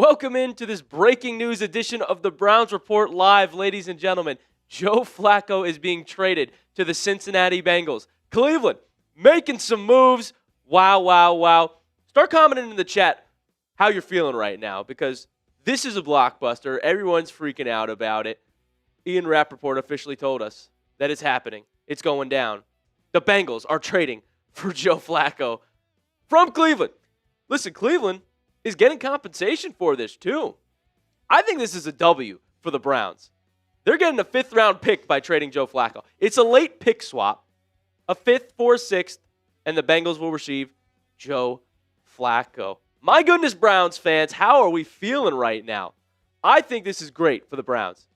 Welcome into this breaking news edition of the Browns Report Live, ladies and gentlemen. Joe Flacco is being traded to the Cincinnati Bengals. Cleveland making some moves. Wow, wow, wow. Start commenting in the chat how you're feeling right now, because this is a blockbuster. Everyone's freaking out about it. Ian Rappaport officially told us that it's happening. It's going down. The Bengals are trading for Joe Flacco from Cleveland. Listen, Cleveland is getting compensation for this too. I think this is a W for the Browns. They're getting a 5th-round pick by trading Joe Flacco. It's a late pick swap, a 5th for a 6th, and the Bengals will receive Joe Flacco. My goodness, Browns fans, how are we feeling right now? I think this is great for the Browns.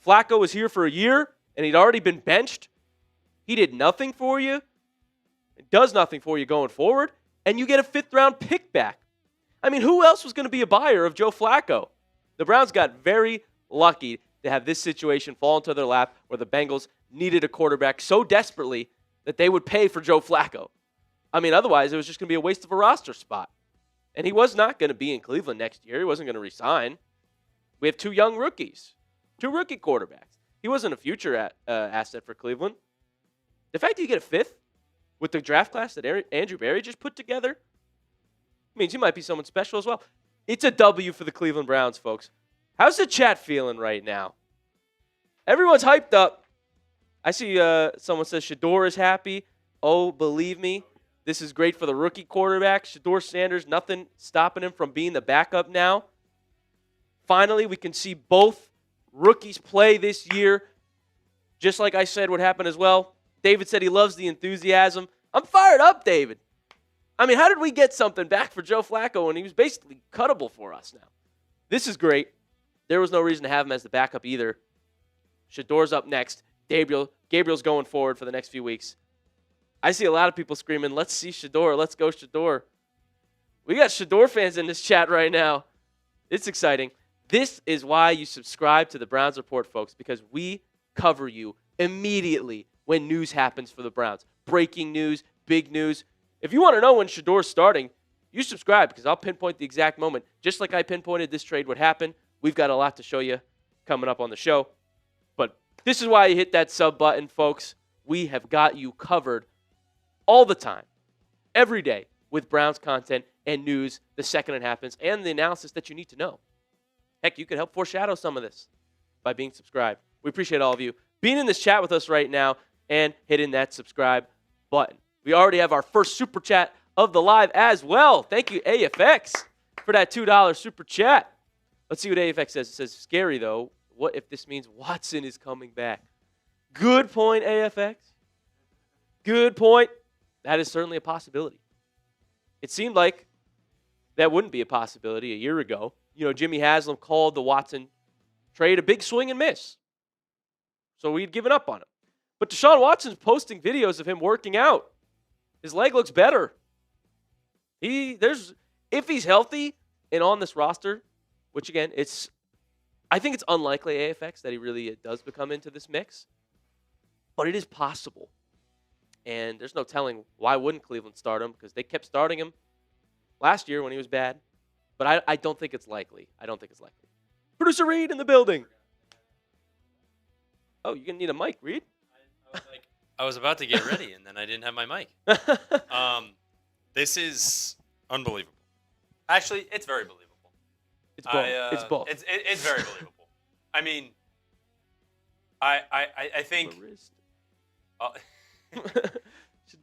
Flacco was here for a year, and he'd already been benched. He did nothing for you. It does nothing for you going forward, and you get a 5th-round pick back. I mean, who else was going to be a buyer of Joe Flacco? The Browns got very lucky to have this situation fall into their lap where the Bengals needed a quarterback so desperately that they would pay for Joe Flacco. I mean, otherwise, it was just going to be a waste of a roster spot. And he was not going to be in Cleveland next year. He wasn't going to resign. We have 2 young rookies, 2 rookie quarterbacks. He wasn't a future asset for Cleveland. The fact that you get a 5th with the draft class that Andrew Berry just put together means he might be someone special as well. It's a W for the Cleveland Browns, folks. How's the chat feeling right now? Everyone's hyped up. I see someone says Shedeur is happy. Oh, believe me, this is great for the rookie quarterback. Shedeur Sanders, nothing stopping him from being the backup now. Finally, we can see both rookies play this year. Just like I said would happen as well. David said he loves the enthusiasm. I'm fired up, David. I mean, how did we get something back for Joe Flacco when he was basically cuttable for us now? This is great. There was no reason to have him as the backup either. Shedeur's up next. Gabriel's going forward for the next few weeks. I see a lot of people screaming, let's see Shedeur. Let's go Shedeur. We got Shedeur fans in this chat right now. It's exciting. This is why you subscribe to the Browns Report, folks, because we cover you immediately when news happens for the Browns. Breaking news, big news. If you want to know when Shedeur's starting, you subscribe because I'll pinpoint the exact moment. Just like I pinpointed this trade would happen, we've got a lot to show you coming up on the show. But this is why you hit that sub button, folks. We have got you covered all the time, every day, with Browns content and news the second it happens and the analysis that you need to know. Heck, you can help foreshadow some of this by being subscribed. We appreciate all of you being in this chat with us right now and hitting that subscribe button. We already have our first super chat of the live as well. Thank you, AFX, for that $2 super chat. Let's see what AFX says. It says, scary, though. What if this means Watson is coming back? Good point, AFX. Good point. That is certainly a possibility. It seemed like that wouldn't be a possibility a year ago. You know, Jimmy Haslam called the Watson trade a big swing and miss. So we'd given up on him. But Deshaun Watson's posting videos of him working out. His leg looks better. If he's healthy and on this roster, which again, I think it's unlikely, AFX, that he really does become into this mix. But it is possible. And there's no telling why wouldn't Cleveland start him, because they kept starting him last year when he was bad. But I don't think it's likely. I don't think it's likely. Producer Reed in the building. Oh, you're going to need a mic, Reed? I was about to get ready, and then I didn't have my mic. This is unbelievable. Actually, it's very believable. It's both. It's both. It's very believable. I mean, I think.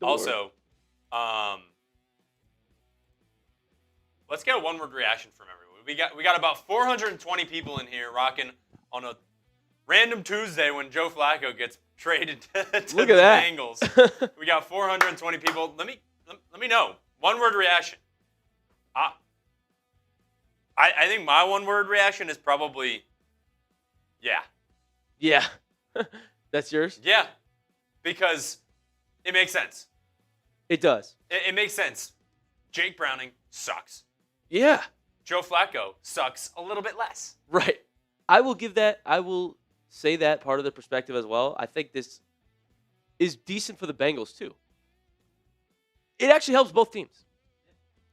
Also, let's get a one-word reaction from everyone. We got about 420 people in here rocking on a random Tuesday when Joe Flacco gets traded to the Bengals. We got 420 people. Let me know. One-word reaction. I think my one-word reaction is probably, yeah. Yeah. That's yours? Yeah. Because it makes sense. It does. It makes sense. Jake Browning sucks. Yeah. Joe Flacco sucks a little bit less. Right. I will say that part of the perspective as well. I think this is decent for the Bengals too. It actually helps both teams.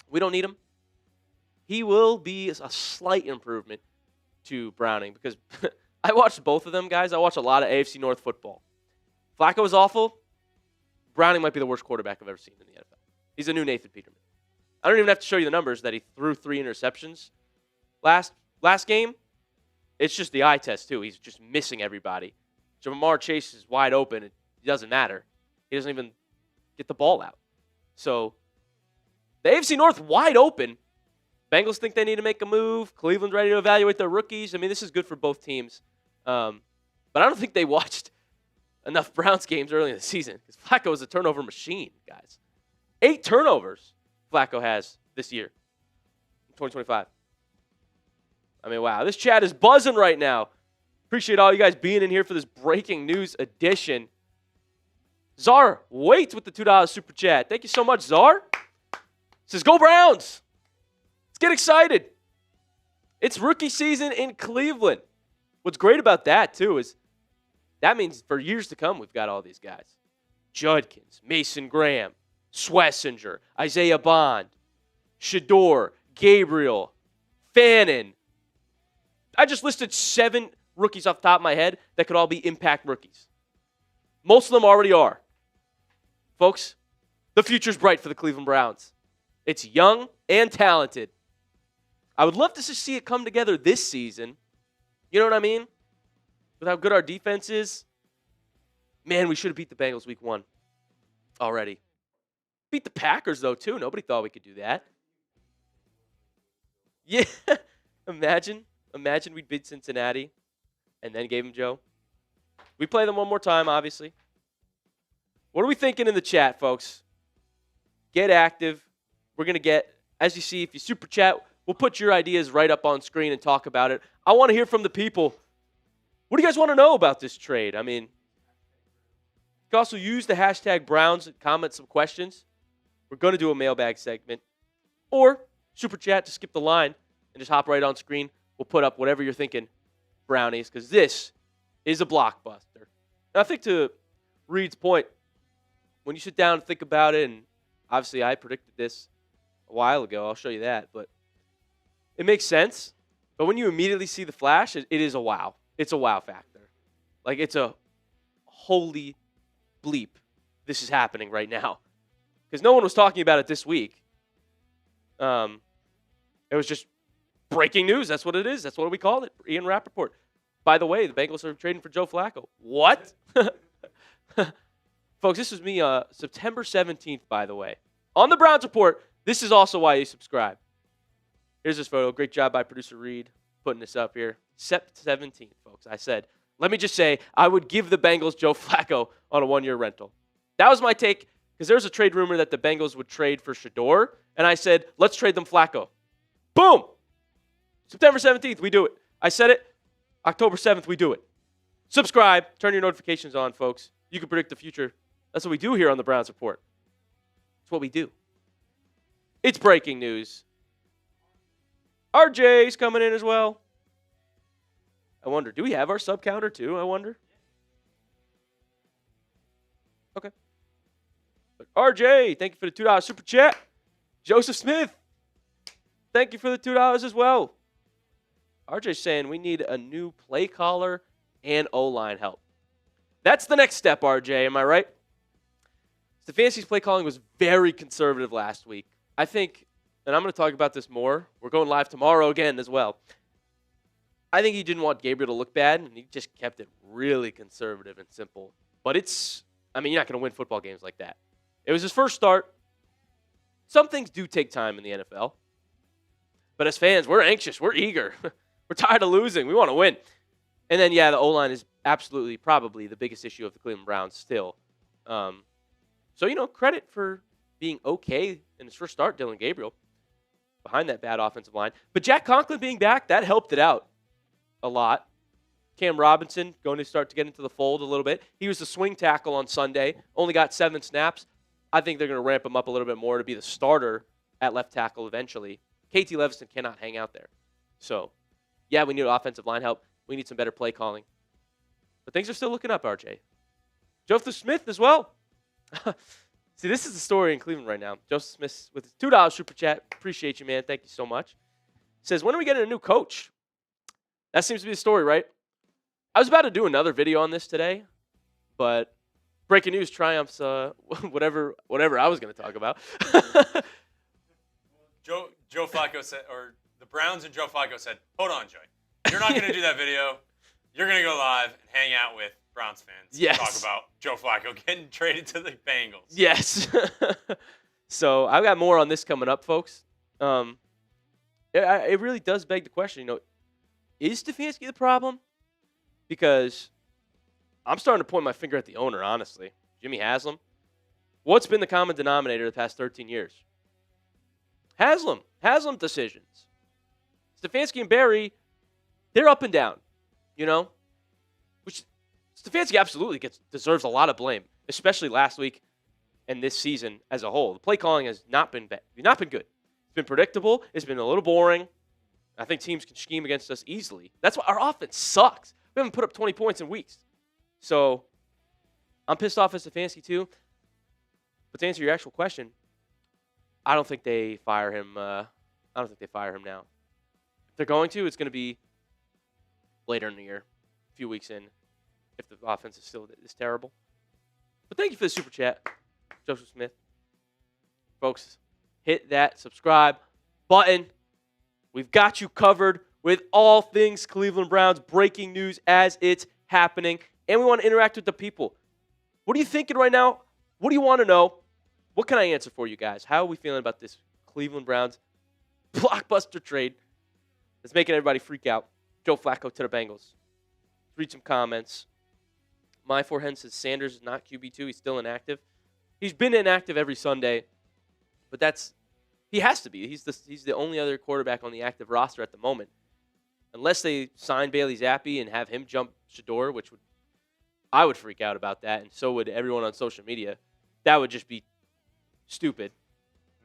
We don't need them. he will be a slight improvement to Browning because I watched both of them, guys. I watched a lot of AFC North football. Flacco is awful. Browning might be the worst quarterback I've ever seen in the NFL. He's a new Nathan Peterman. I don't even have to show you the numbers that he threw 3 interceptions last game. It's just the eye test, too. He's just missing everybody. Jamar Chase is wide open. It doesn't matter. He doesn't even get the ball out. So the AFC North wide open. Bengals think they need to make a move. Cleveland's ready to evaluate their rookies. I mean, this is good for both teams. But I don't think they watched enough Browns games early in the season because Flacco is a turnover machine, guys. 8 turnovers Flacco has this year in 2025. I mean, wow. This chat is buzzing right now. Appreciate all you guys being in here for this breaking news edition. Czar waits with the $2 super chat. Thank you so much, Czar. Says, go Browns. Let's get excited. It's rookie season in Cleveland. What's great about that, too, is that means for years to come, we've got all these guys. Judkins, Mason Graham, Schlesinger, Isaiah Bond, Shedeur, Gabriel, Fannin. I just listed 7 rookies off the top of my head that could all be impact rookies. Most of them already are. Folks, the future's bright for the Cleveland Browns. It's young and talented. I would love to see it come together this season. You know what I mean? With how good our defense is. Man, we should have beat the Bengals week 1 already. Beat the Packers, though, too. Nobody thought we could do that. Yeah. Imagine we beat Cincinnati and then gave them Joe. We play them one more time, obviously. What are we thinking in the chat, folks? Get active. We're going to get, as you see, if you super chat, we'll put your ideas right up on screen and talk about it. I want to hear from the people. What do you guys want to know about this trade? I mean, you can also use the hashtag Browns and comment some questions. We're going to do a mailbag segment. Or super chat to skip the line and just hop right on screen. We'll put up whatever you're thinking, Brownies, because this is a blockbuster. And I think to Reed's point, when you sit down and think about it, and obviously I predicted this a while ago, I'll show you that, but it makes sense. But when you immediately see the flash, it is a wow. It's a wow factor. Like, it's a holy bleep. This is happening right now. Because no one was talking about it this week. It was just breaking news. That's what it is. That's what we called it. Ian Rappaport. By the way, the Bengals are trading for Joe Flacco. What? Folks, this was me September 17th, by the way. On the Browns Report, this is also why you subscribe. Here's this photo. Great job by producer Reed putting this up here. Sept 17th, folks. I said, let me just say, I would give the Bengals Joe Flacco on a 1-year rental. That was my take, because there's a trade rumor that the Bengals would trade for Shedeur, and I said, let's trade them Flacco. Boom! September 17th, we do it. I said it. October 7th, we do it. Subscribe. Turn your notifications on, folks. You can predict the future. That's what we do here on the Browns Report. It's what we do. It's breaking news. RJ's coming in as well. I wonder, do we have our sub counter too, I wonder? Okay. But RJ, thank you for the $2 super chat. Joseph Smith, thank you for the $2 as well. RJ's saying we need a new play caller and O-line help. That's the next step, RJ. Am I right? Stefanski's play calling was very conservative last week. I think, and I'm going to talk about this more. We're going live tomorrow again as well. I think he didn't want Gabriel to look bad, and he just kept it really conservative and simple. But you're not going to win football games like that. It was his first start. Some things do take time in the NFL. But as fans, we're anxious. We're eager. We're tired of losing. We want to win. And then, the O-line is absolutely probably the biggest issue of the Cleveland Browns still. So, credit for being okay in his first start, Dillon Gabriel, behind that bad offensive line. But Jack Conklin being back, that helped it out a lot. Cam Robinson going to start to get into the fold a little bit. He was the swing tackle on Sunday, only got 7 snaps. I think they're going to ramp him up a little bit more to be the starter at left tackle eventually. KT Leviston cannot hang out there. So, we need offensive line help. We need some better play calling. But things are still looking up, RJ. Joseph Smith as well. See, this is the story in Cleveland right now. Joseph Smith with his $2 super chat. Appreciate you, man. Thank you so much. says, when are we getting a new coach? That seems to be the story, right? I was about to do another video on this today, but breaking news triumphs whatever I was going to talk about. Joe Flacco said, or the Browns and Joe Flacco said, hold on, Joey. You're not going to do that video. You're going to go live and hang out with Browns fans. Yes. Talk about Joe Flacco getting traded to the Bengals. Yes. So I've got more on this coming up, folks. It really does beg the question, is Stefanski the problem? Because I'm starting to point my finger at the owner, honestly. Jimmy Haslam. What's been the common denominator the past 13 years? Haslam decisions. Stefanski and Barry, they're up and down, which Stefanski absolutely deserves a lot of blame, especially last week and this season as a whole. The play calling has not been good. It's been predictable. It's been a little boring. I think teams can scheme against us easily. That's why our offense sucks. We haven't put up 20 points in weeks. So I'm pissed off at Stefanski too. But to answer your actual question, I don't think they fire him. I don't think they fire him now. If they're going to, it's going to be later in the year, a few weeks in, if the offense is still this terrible. But thank you for the super chat, Joseph Smith. Folks, hit that subscribe button. We've got you covered with all things Cleveland Browns, breaking news as it's happening. And we want to interact with the people. What are you thinking right now? What do you want to know? What can I answer for you guys? How are we feeling about this Cleveland Browns blockbuster trade that's making everybody freak out? Joe Flacco to the Bengals. Read some comments. My forehand says Sanders is not QB2. He's still inactive. He's been inactive every Sunday, but he has to be. He's the only other quarterback on the active roster at the moment. Unless they sign Bailey Zappi and have him jump Shedeur, which I would freak out about that, and so would everyone on social media. That would just be stupid.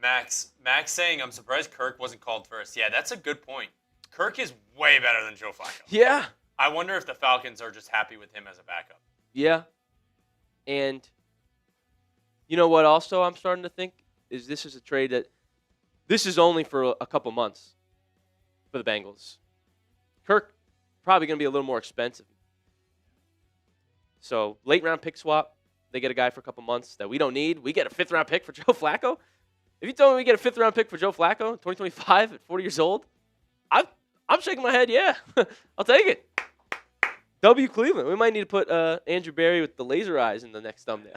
Max saying, I'm surprised Kirk wasn't called first. Yeah, that's a good point. Kirk is way better than Joe Flacco. Yeah. I wonder if the Falcons are just happy with him as a backup. Yeah. And you know what also I'm starting to think is this is a trade that this is only for a couple months for the Bengals. Kirk probably going to be a little more expensive. So late round pick swap. They get a guy for a couple months that we don't need. We get a 5th round pick for Joe Flacco. If you told me we get a 5th round pick for Joe Flacco in 2025 at 40 years old, I'm shaking my head. Yeah, I'll take it. W Cleveland. We might need to put Andrew Berry with the laser eyes in the next thumbnail.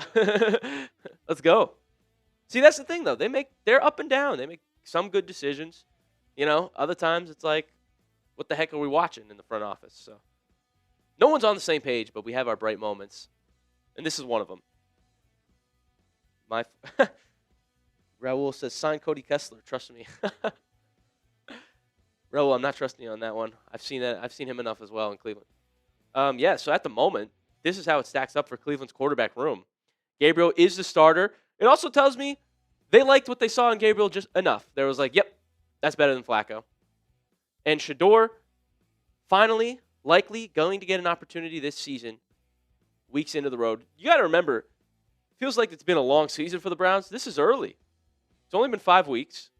Let's go. See, that's the thing though. They're up and down. They make some good decisions. Other times it's like, what the heck are we watching in the front office? So no one's on the same page, but we have our bright moments. And this is one of them. Raul says, sign Cody Kessler. Trust me. Raul, I'm not trusting you on that one. I've seen him enough as well in Cleveland. So at the moment, this is how it stacks up for Cleveland's quarterback room. Gabriel is the starter. It also tells me they liked what they saw in Gabriel just enough. There was like, yep, that's better than Flacco. And Shedeur, finally, likely going to get an opportunity this season. Weeks into the road. You got to remember, it feels like it's been a long season for the Browns. This is early. It's only been 5 weeks.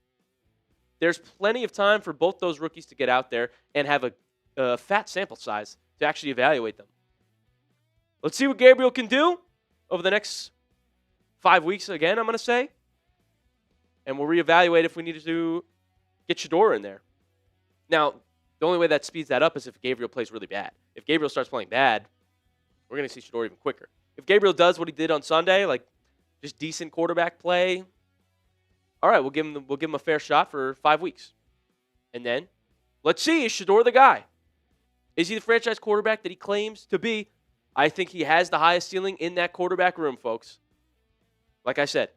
There's plenty of time for both those rookies to get out there and have a fat sample size to actually evaluate them. Let's see what Gabriel can do over the next 5 weeks again, I'm going to say. And we'll reevaluate if we need to get Shedeur in there. Now, the only way that speeds that up is if Gabriel plays really bad. If Gabriel starts playing bad, we're going to see Shedeur even quicker. If Gabriel does what he did on Sunday, like just decent quarterback play, all right, we'll give him a fair shot for 5 weeks. And then let's see, is Shedeur the guy? Is he the franchise quarterback that he claims to be? I think he has the highest ceiling in that quarterback room, folks. Like I said,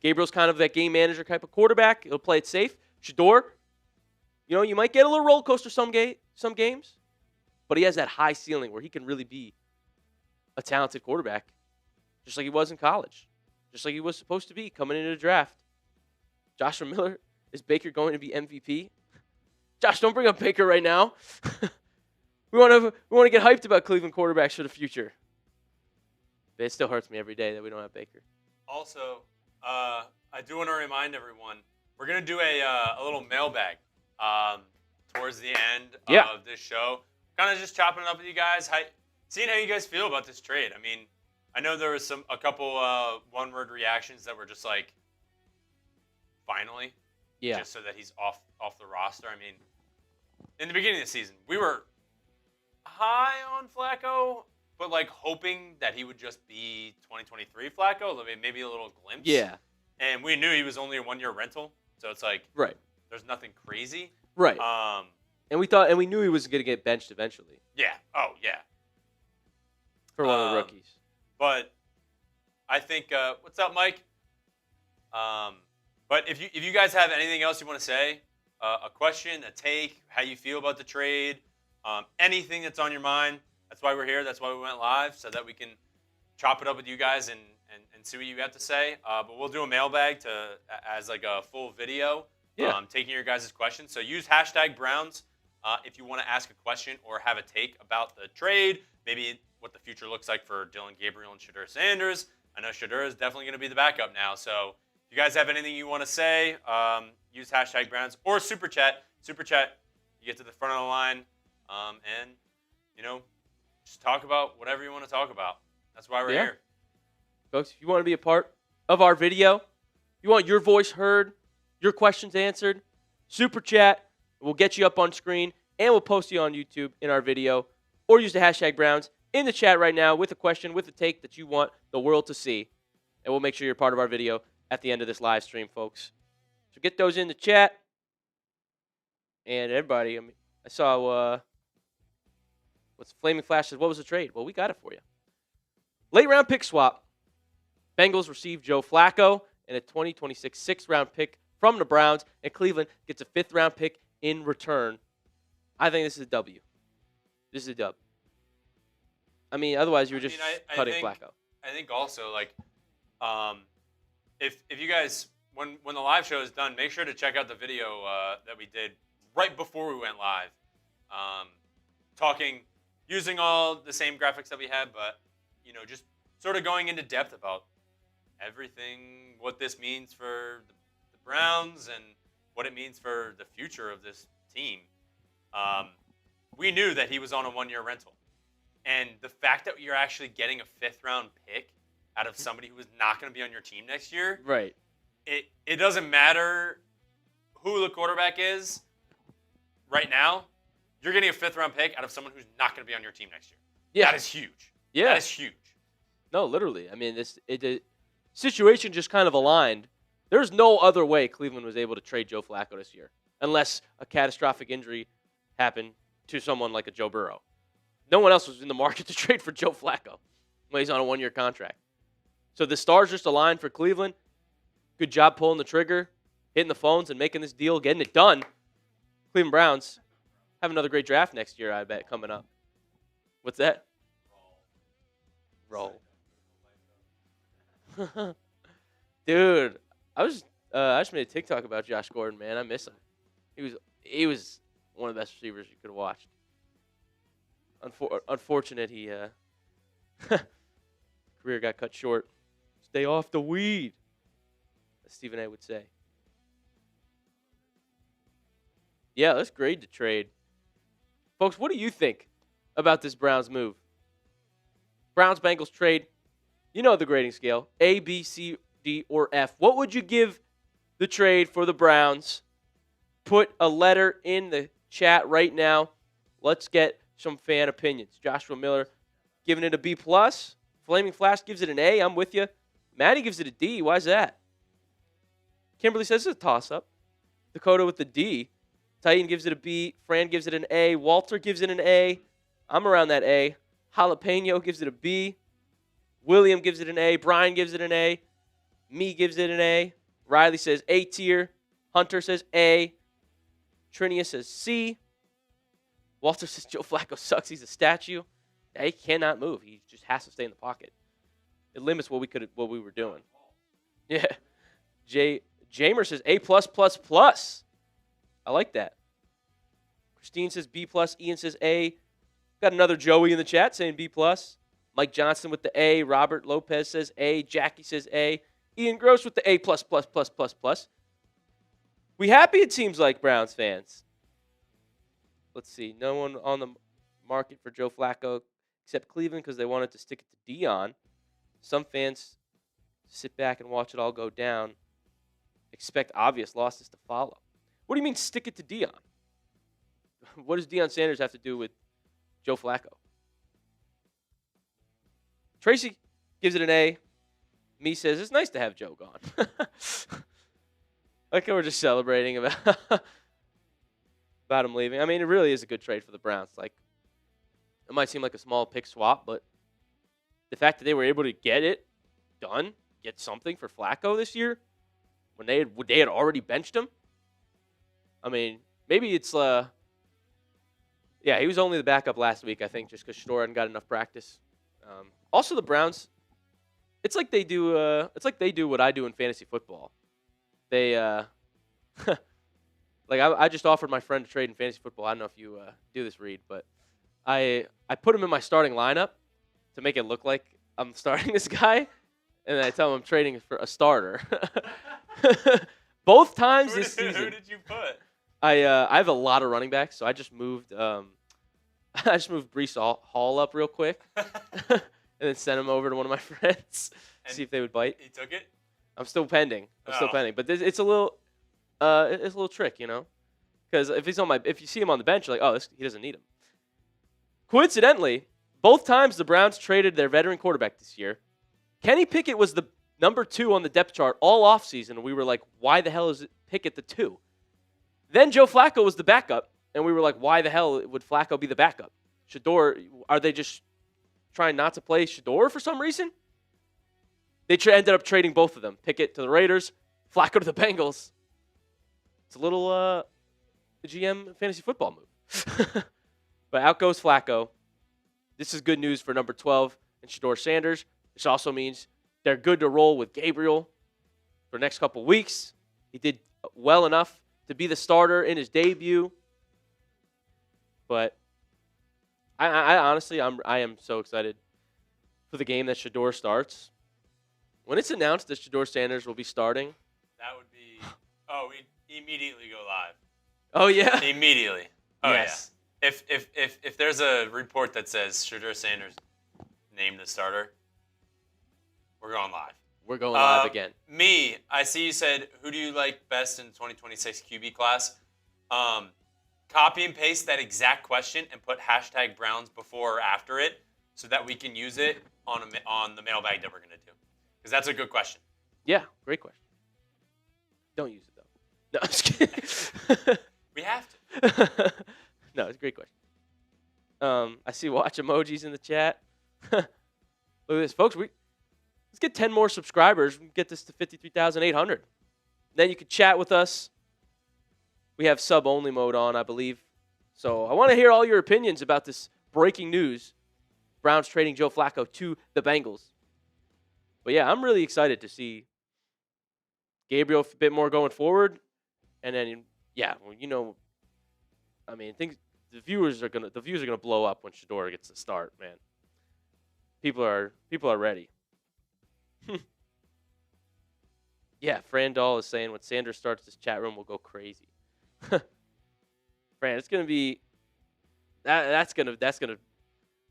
Gabriel's kind of that game manager type of quarterback. He'll play it safe. Shedeur, you might get a little roller coaster some games. But he has that high ceiling where he can really be a talented quarterback, just like he was in college, just like he was supposed to be coming into the draft. Joshua Miller, is Baker going to be MVP? Josh, don't bring up Baker right now. we want to get hyped about Cleveland quarterbacks for the future. But it still hurts me every day that we don't have Baker. Also, I do want to remind everyone, we're going to do a little mailbag towards the end of this show. Kind of just chopping it up with you guys, seeing how you guys feel about this trade. I mean, I know there was a couple one-word reactions that were just like, finally, just so that he's off the roster. I mean, in the beginning of the season, we were high on Flacco, but like hoping that he would just be 2023 Flacco, maybe a little glimpse. Yeah. And we knew he was only a 1-year rental, so it's like there's nothing crazy. Right. And we knew he was going to get benched eventually. Yeah. Oh, yeah. For one of the rookies. But I think what's up, Mike? But if you guys have anything else you want to say, a question, a take, how you feel about the trade, anything that's on your mind, that's why we're here. That's why we went live, so that we can chop it up with you guys and see what you have to say. But we'll do a mailbag as like a full video, taking your guys' questions. So use #Browns if you want to ask a question or have a take about the trade, maybe what the future looks like for Dillon, Gabriel, and Shedeur Sanders. I know Shedeur is definitely going to be the backup now. So if you guys have anything you want to say, use #Browns or Super Chat. Super Chat, you get to the front of the line, and, just talk about whatever you want to talk about. That's why we're here. Folks, if you want to be a part of our video, you want your voice heard, your questions answered, Super Chat. We'll get you up on screen, and we'll post you on YouTube in our video, or use the #Browns in the chat right now with a question, with a take that you want the world to see, and we'll make sure you're part of our video at the end of this live stream, folks. So get those in the chat, and everybody, I saw what's Flaming Flash says, what was the trade? Well, we got it for you. Late round pick swap. Bengals receive Joe Flacco and a 2026 6th-round pick from the Browns, and Cleveland gets a 5th-round pick in return. I think this is a W. This is a dub. I mean, otherwise you were just cutting Flacco. I think also, like, if you guys, when the live show is done, make sure to check out the video that we did right before we went live, using all the same graphics that we had, but just sort of going into depth about everything, what this means for the Browns and what it means for the future of this team. We knew that he was on a 1-year rental. And the fact that you're actually getting a 5th-round pick out of somebody who is not going to be on your team next year, right? It doesn't matter who the quarterback is right now. You're getting a 5th-round pick out of someone who's not going to be on your team next year. Yeah. That is huge. Yeah. That is huge. No, literally. I mean, the situation just kind of aligned. There's no other way Cleveland was able to trade Joe Flacco this year, unless a catastrophic injury happened to someone like a Joe Burrow. No one else was in the market to trade for Joe Flacco when he's on a 1-year contract. So the stars just aligned for Cleveland. Good job pulling the trigger, hitting the phones, and making this deal, getting it done. Cleveland Browns have another great draft next year, I bet, coming up. What's that? Roll. Dude, I just made a TikTok about Josh Gordon, man. I miss him. He was one of the best receivers you could have watched. Unfortunate he career got cut short. Stay off the weed, as Stephen A. would say. Yeah, let's grade the trade. Folks, what do you think about this Browns move? Browns-Bengals trade. You know the grading scale. A, B, C, D, or F. What would you give the trade for the Browns? Put a letter in the chat right now. Let's get some fan opinions. Joshua Miller giving it a B+. Flaming Flash gives it an A. I'm with you. Maddie gives it a D. Why is that? Kimberly says it's a toss-up. Dakota with the D. Titan gives it a B. Fran gives it an A. Walter gives it an A. I'm around that A. Jalapeno gives it a B. William gives it an A. Brian gives it an A. Me gives it an A. Riley says A tier. Hunter says A. Trinia says C. Walter says Joe Flacco sucks. He's a statue. Yeah, he cannot move. He just has to stay in the pocket. It limits what we were doing. Yeah. Jamer says A+++. I like that. Christine says B+. Ian says A. Got another Joey in the chat saying B+. Mike Johnson with the A. Robert Lopez says A. Jackie says A. Ian Gross with the A+++++. We happy, it seems like, Browns fans. let's see. No one on the market for Joe Flacco except Cleveland because they wanted to stick it to Dillon. Some fans sit back and watch it all go down. Expect obvious losses to follow. What do you mean stick it to Dillon? What does Deion Sanders have to do with Joe Flacco? Tracy gives it an A. Me says it's nice to have Joe gone. Like we're just celebrating about him leaving. I mean, it really is a good trade for the Browns. Like, it might seem like a small pick swap, but the fact that they were able to get it done, get something for Flacco this year, when they had already benched him. I mean, maybe it's he was only the backup last week, I think, just because Shedeur hadn't got enough practice. Also, the Browns, it's like they do what I do in fantasy football. They like I just offered my friend to trade in fantasy football. I don't know if you do this, Reed, but I put him in my starting lineup to make it look like I'm starting this guy, and then I tell him I'm trading for a starter. Both times this season. Who did you put? I have a lot of running backs, so I just moved Breece Hall up real quick, and then sent him over to one of my friends, see if they would bite. He took it. I'm still pending. But it's a little trick, you know, because if you see him on the bench, you're like, oh, he doesn't need him. Coincidentally, both times the Browns traded their veteran quarterback this year, Kenny Pickett was the number 2 on the depth chart all offseason, and we were like, why the hell is Pickett the 2? Then Joe Flacco was the backup, and we were like, why the hell would Flacco be the backup? Shedeur, are they just trying not to play Shedeur for some reason? They ended up trading both of them. Pickett to the Raiders, Flacco to the Bengals. It's a little GM fantasy football move. But out goes Flacco. This is good news for number 12 and Shedeur Sanders. This also means they're good to roll with Gabriel for the next couple weeks. He did well enough to be the starter in his debut. But I honestly, I am so excited for the game that Shedeur starts. When it's announced that Shedeur Sanders will be starting. That would be, we'd immediately go live. Oh, yeah? Immediately. Oh, yes. Yeah. If there's a report that says Shedeur Sanders named the starter, we're going live. We're going live again. Me, I see you said, who do you like best in 2026 QB class? Copy and paste that exact question and put hashtag Browns before or after it so that we can use it on the mailbag that we're going to do. Because that's a good question. Yeah, great question. Don't use it, though. No, I'm just kidding. We have to. No, it's a great question. I see watch emojis in the chat. Look at this, folks. Let's get 10 more subscribers. We can get this to 53,800. Then you can chat with us. We have sub-only mode on, I believe. So I want to hear all your opinions about this breaking news. Browns trading Joe Flacco to the Bengals. But, yeah, I'm really excited to see Gabriel a bit more going forward. And then, yeah, well, you know, I mean, the views are gonna blow up when Shedeur gets to start, man. People are ready. Yeah, Fran Dahl is saying when Sanders starts, this chat room will go crazy. Fran, it's gonna be that's gonna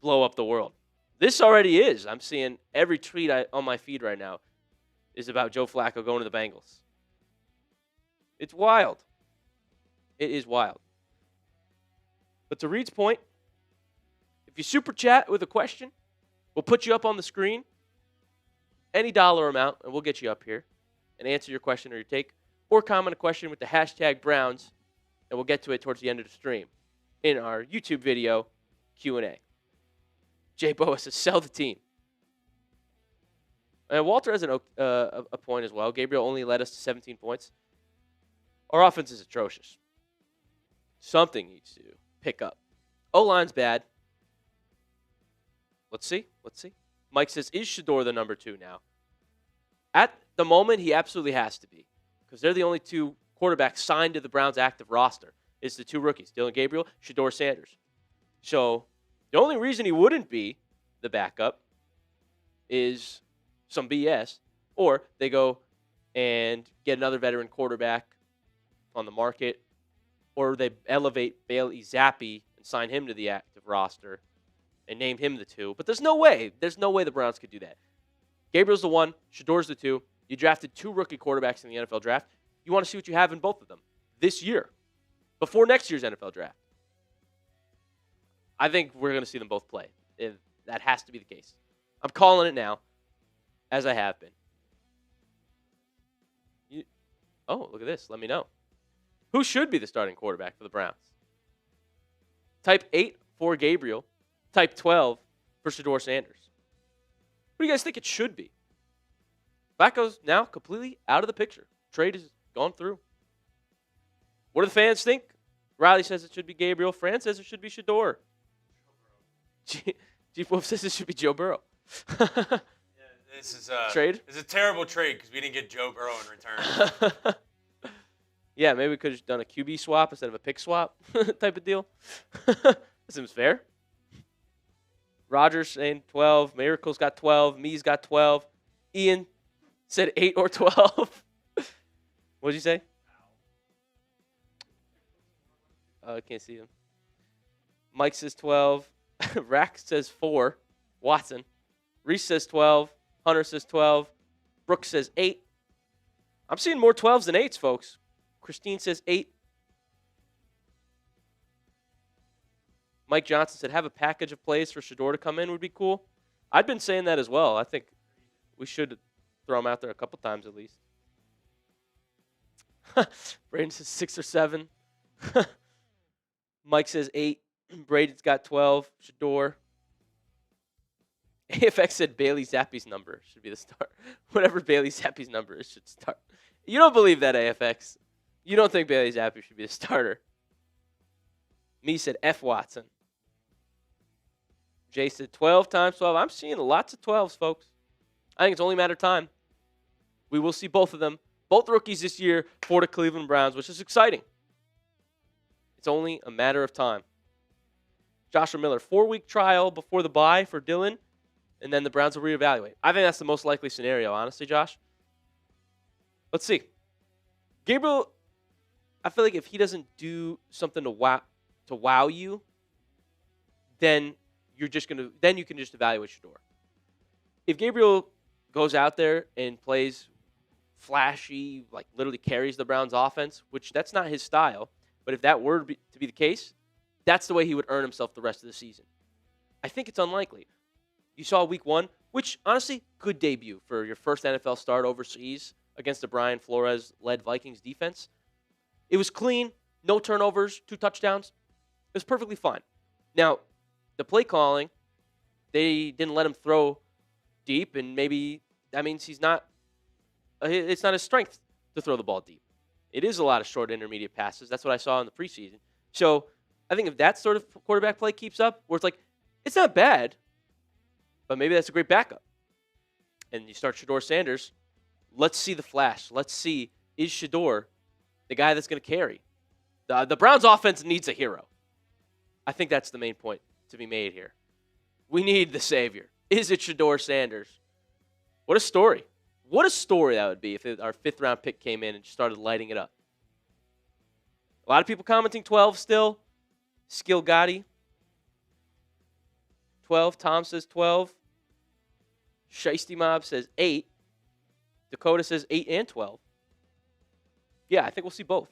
blow up the world. This already is. I'm seeing every tweet on my feed right now is about Joe Flacco going to the Bengals. It's wild. It is wild. But to Reed's point, if you super chat with a question, we'll put you up on the screen, any dollar amount, and we'll get you up here and answer your question or your take, or comment a question with the hashtag Browns, and we'll get to it towards the end of the stream in our YouTube video Q&A. Jay Boa says, sell the team. And Walter has a point as well. Gabriel only led us to 17 points. Our offense is atrocious. Something needs to pick up. O-line's bad. Let's see. Mike says, is Shedeur the number 2 now? At the moment, he absolutely has to be. Because they're the only 2 quarterbacks signed to the Browns' active roster. It's the 2 rookies, Dillon Gabriel, Shedeur Sanders. So the only reason he wouldn't be the backup is some BS. Or they go and get another veteran quarterback on the market. or they elevate Bailey Zappi and sign him to the active roster and name him the 2. But there's no way. There's no way the Browns could do that. Gabriel's the 1. Shedeur's the 2. You drafted 2 rookie quarterbacks in the NFL draft. You want to see what you have in both of them this year, before next year's NFL draft. I think we're going to see them both play. If that has to be the case. I'm calling it now, as I have been. Oh, look at this. Let me know. Who should be the starting quarterback for the Browns? Type 8 for Gabriel. Type 12 for Shedeur Sanders. Who do you guys think it should be? Flacco's now completely out of the picture. Trade has gone through. What do the fans think? Riley says it should be Gabriel. Fran says it should be Shedeur. Chief Wolf says it should be Joe Burrow. This is trade. It's a terrible trade because we didn't get Joe Burrow in return. Yeah, maybe we could have done a QB swap instead of a pick swap type of deal. That seems fair. Rogers saying 12. Miracle's got 12. Me's got 12. Ian said 8 or 12. What did you say? I can't see him. Mike says 12. Rack says 4. Watson. Reese says 12. Hunter says 12. Brooks says 8. I'm seeing more 12s than 8s, folks. Christine says 8. Mike Johnson said have a package of plays for Shedeur to come in would be cool. I've been saying that as well. I think we should throw him out there a couple times at least. Braden says 6 or 7. Mike says 8. Braden's got 12. Shedeur. AFX said Bailey Zappi's number should be the start. Whatever Bailey Zappi's number is should start. You don't believe that, AFX. You don't think Bailey Zappi should be the starter. Me said F. Watson. Jay said 12 times 12. I'm seeing lots of 12s, folks. I think it's only a matter of time. We will see both of them, both rookies this year for the Cleveland Browns, which is exciting. It's only a matter of time. Joshua Miller, 4-week trial before the bye for Dillon, and then the Browns will reevaluate. I think that's the most likely scenario, honestly, Josh. Let's see. Gabriel, I feel like if he doesn't do something to wow you, then you can just evaluate Shedeur. If Gabriel goes out there and plays flashy, like literally carries the Browns offense, which that's not his style, but if that were to be the case, that's the way he would earn himself the rest of the season. I think it's unlikely. You saw week 1, which honestly, good debut for your first NFL start overseas against the Brian Flores-led Vikings defense. It was clean, no turnovers, 2 touchdowns. It was perfectly fine. Now, the play calling, they didn't let him throw deep, and maybe that means it's not his strength to throw the ball deep. It is a lot of short intermediate passes. That's what I saw in the preseason. So I think if that sort of quarterback play keeps up, where it's like, it's not bad, but maybe that's a great backup. And you start Shedeur Sanders, let's see the flash. Let's see, is Shedeur the guy that's going to carry? The Browns offense needs a hero. I think that's the main point to be made here. We need the savior. Is it Shedeur Sanders? What a story. What a story that would be if our 5th-round pick came in and just started lighting it up. A lot of people commenting 12 still. Skill Gotti. 12. Tom says 12. Shiesty Mob says 8. Dakota says 8 and 12. Yeah, I think we'll see both.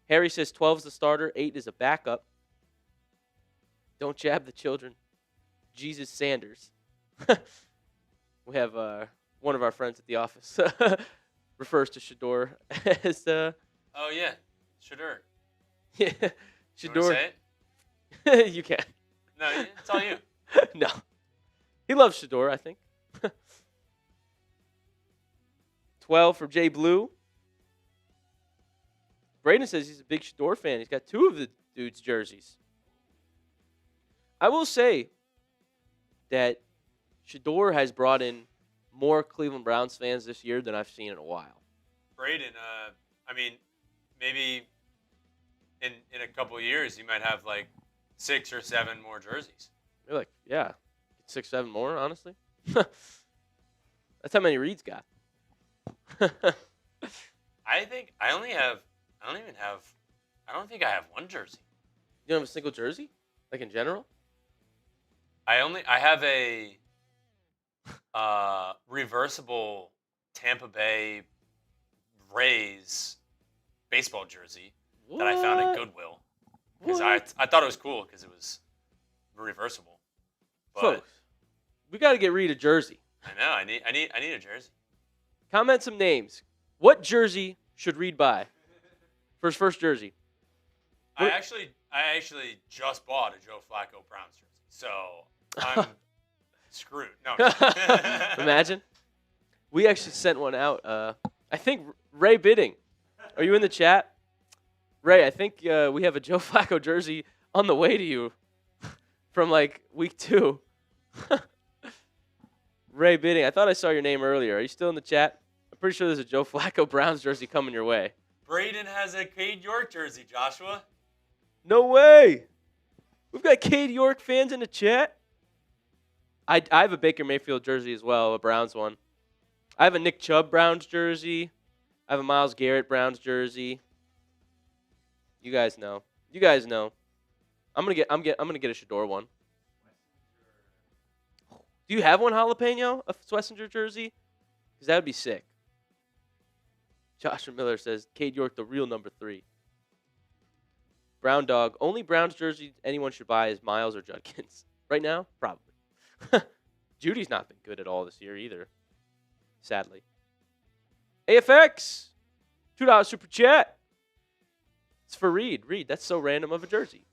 Harry says 12 is the starter, 8 is a backup. Don't jab the children. Jesus Sanders. We have one of our friends at the office refers to Shedeur as oh yeah, Shedeur. Yeah, Shedeur. You say it? You can. No, it's all you. No, he loves Shedeur, I think. 12 for Jay Blue. Braden says he's a big Shedeur fan. He's got 2 of the dude's jerseys. I will say that Shedeur has brought in more Cleveland Browns fans this year than I've seen in a while. Braden, I mean, maybe in a couple of years you might have like 6 or 7 more jerseys. You're like, yeah, 6, 7 more, honestly. That's how many Reed's got. I think I don't even have I don't think I have one jersey. You don't have a single jersey? Like in general? I have a reversible Tampa Bay Rays baseball jersey that I found at Goodwill because I thought it was cool because it was reversible. But folks, we got to get Reed a jersey. I know. I need a jersey. Comment some names. What jersey should Reed buy for his first jersey? I actually just bought a Joe Flacco Browns jersey, so I'm screwed. No. Imagine. We actually sent one out. I think Ray Bidding. Are you in the chat? Ray, I think we have a Joe Flacco jersey on the way to you from like week 2. Ray Bidding. I thought I saw your name earlier. Are you still in the chat? I'm pretty sure there's a Joe Flacco Browns jersey coming your way. Braden has a Cade York jersey, Joshua. No way. We've got Cade York fans in the chat. I have a Baker Mayfield jersey as well, a Browns one. I have a Nick Chubb Browns jersey. I have a Myles Garrett Browns jersey. You guys know. I'm gonna get a Shedeur one. Do you have one, Jalapeno? A Schlesinger jersey? Because that would be sick. Joshua Miller says, Cade York, the real number 3. Brown Dog. Only Browns jersey anyone should buy is Miles or Judkins. Right now? Probably. Jeudy's not been good at all this year either. Sadly. AFX. $2 super chat. It's for Reed. Reed, that's so random of a jersey.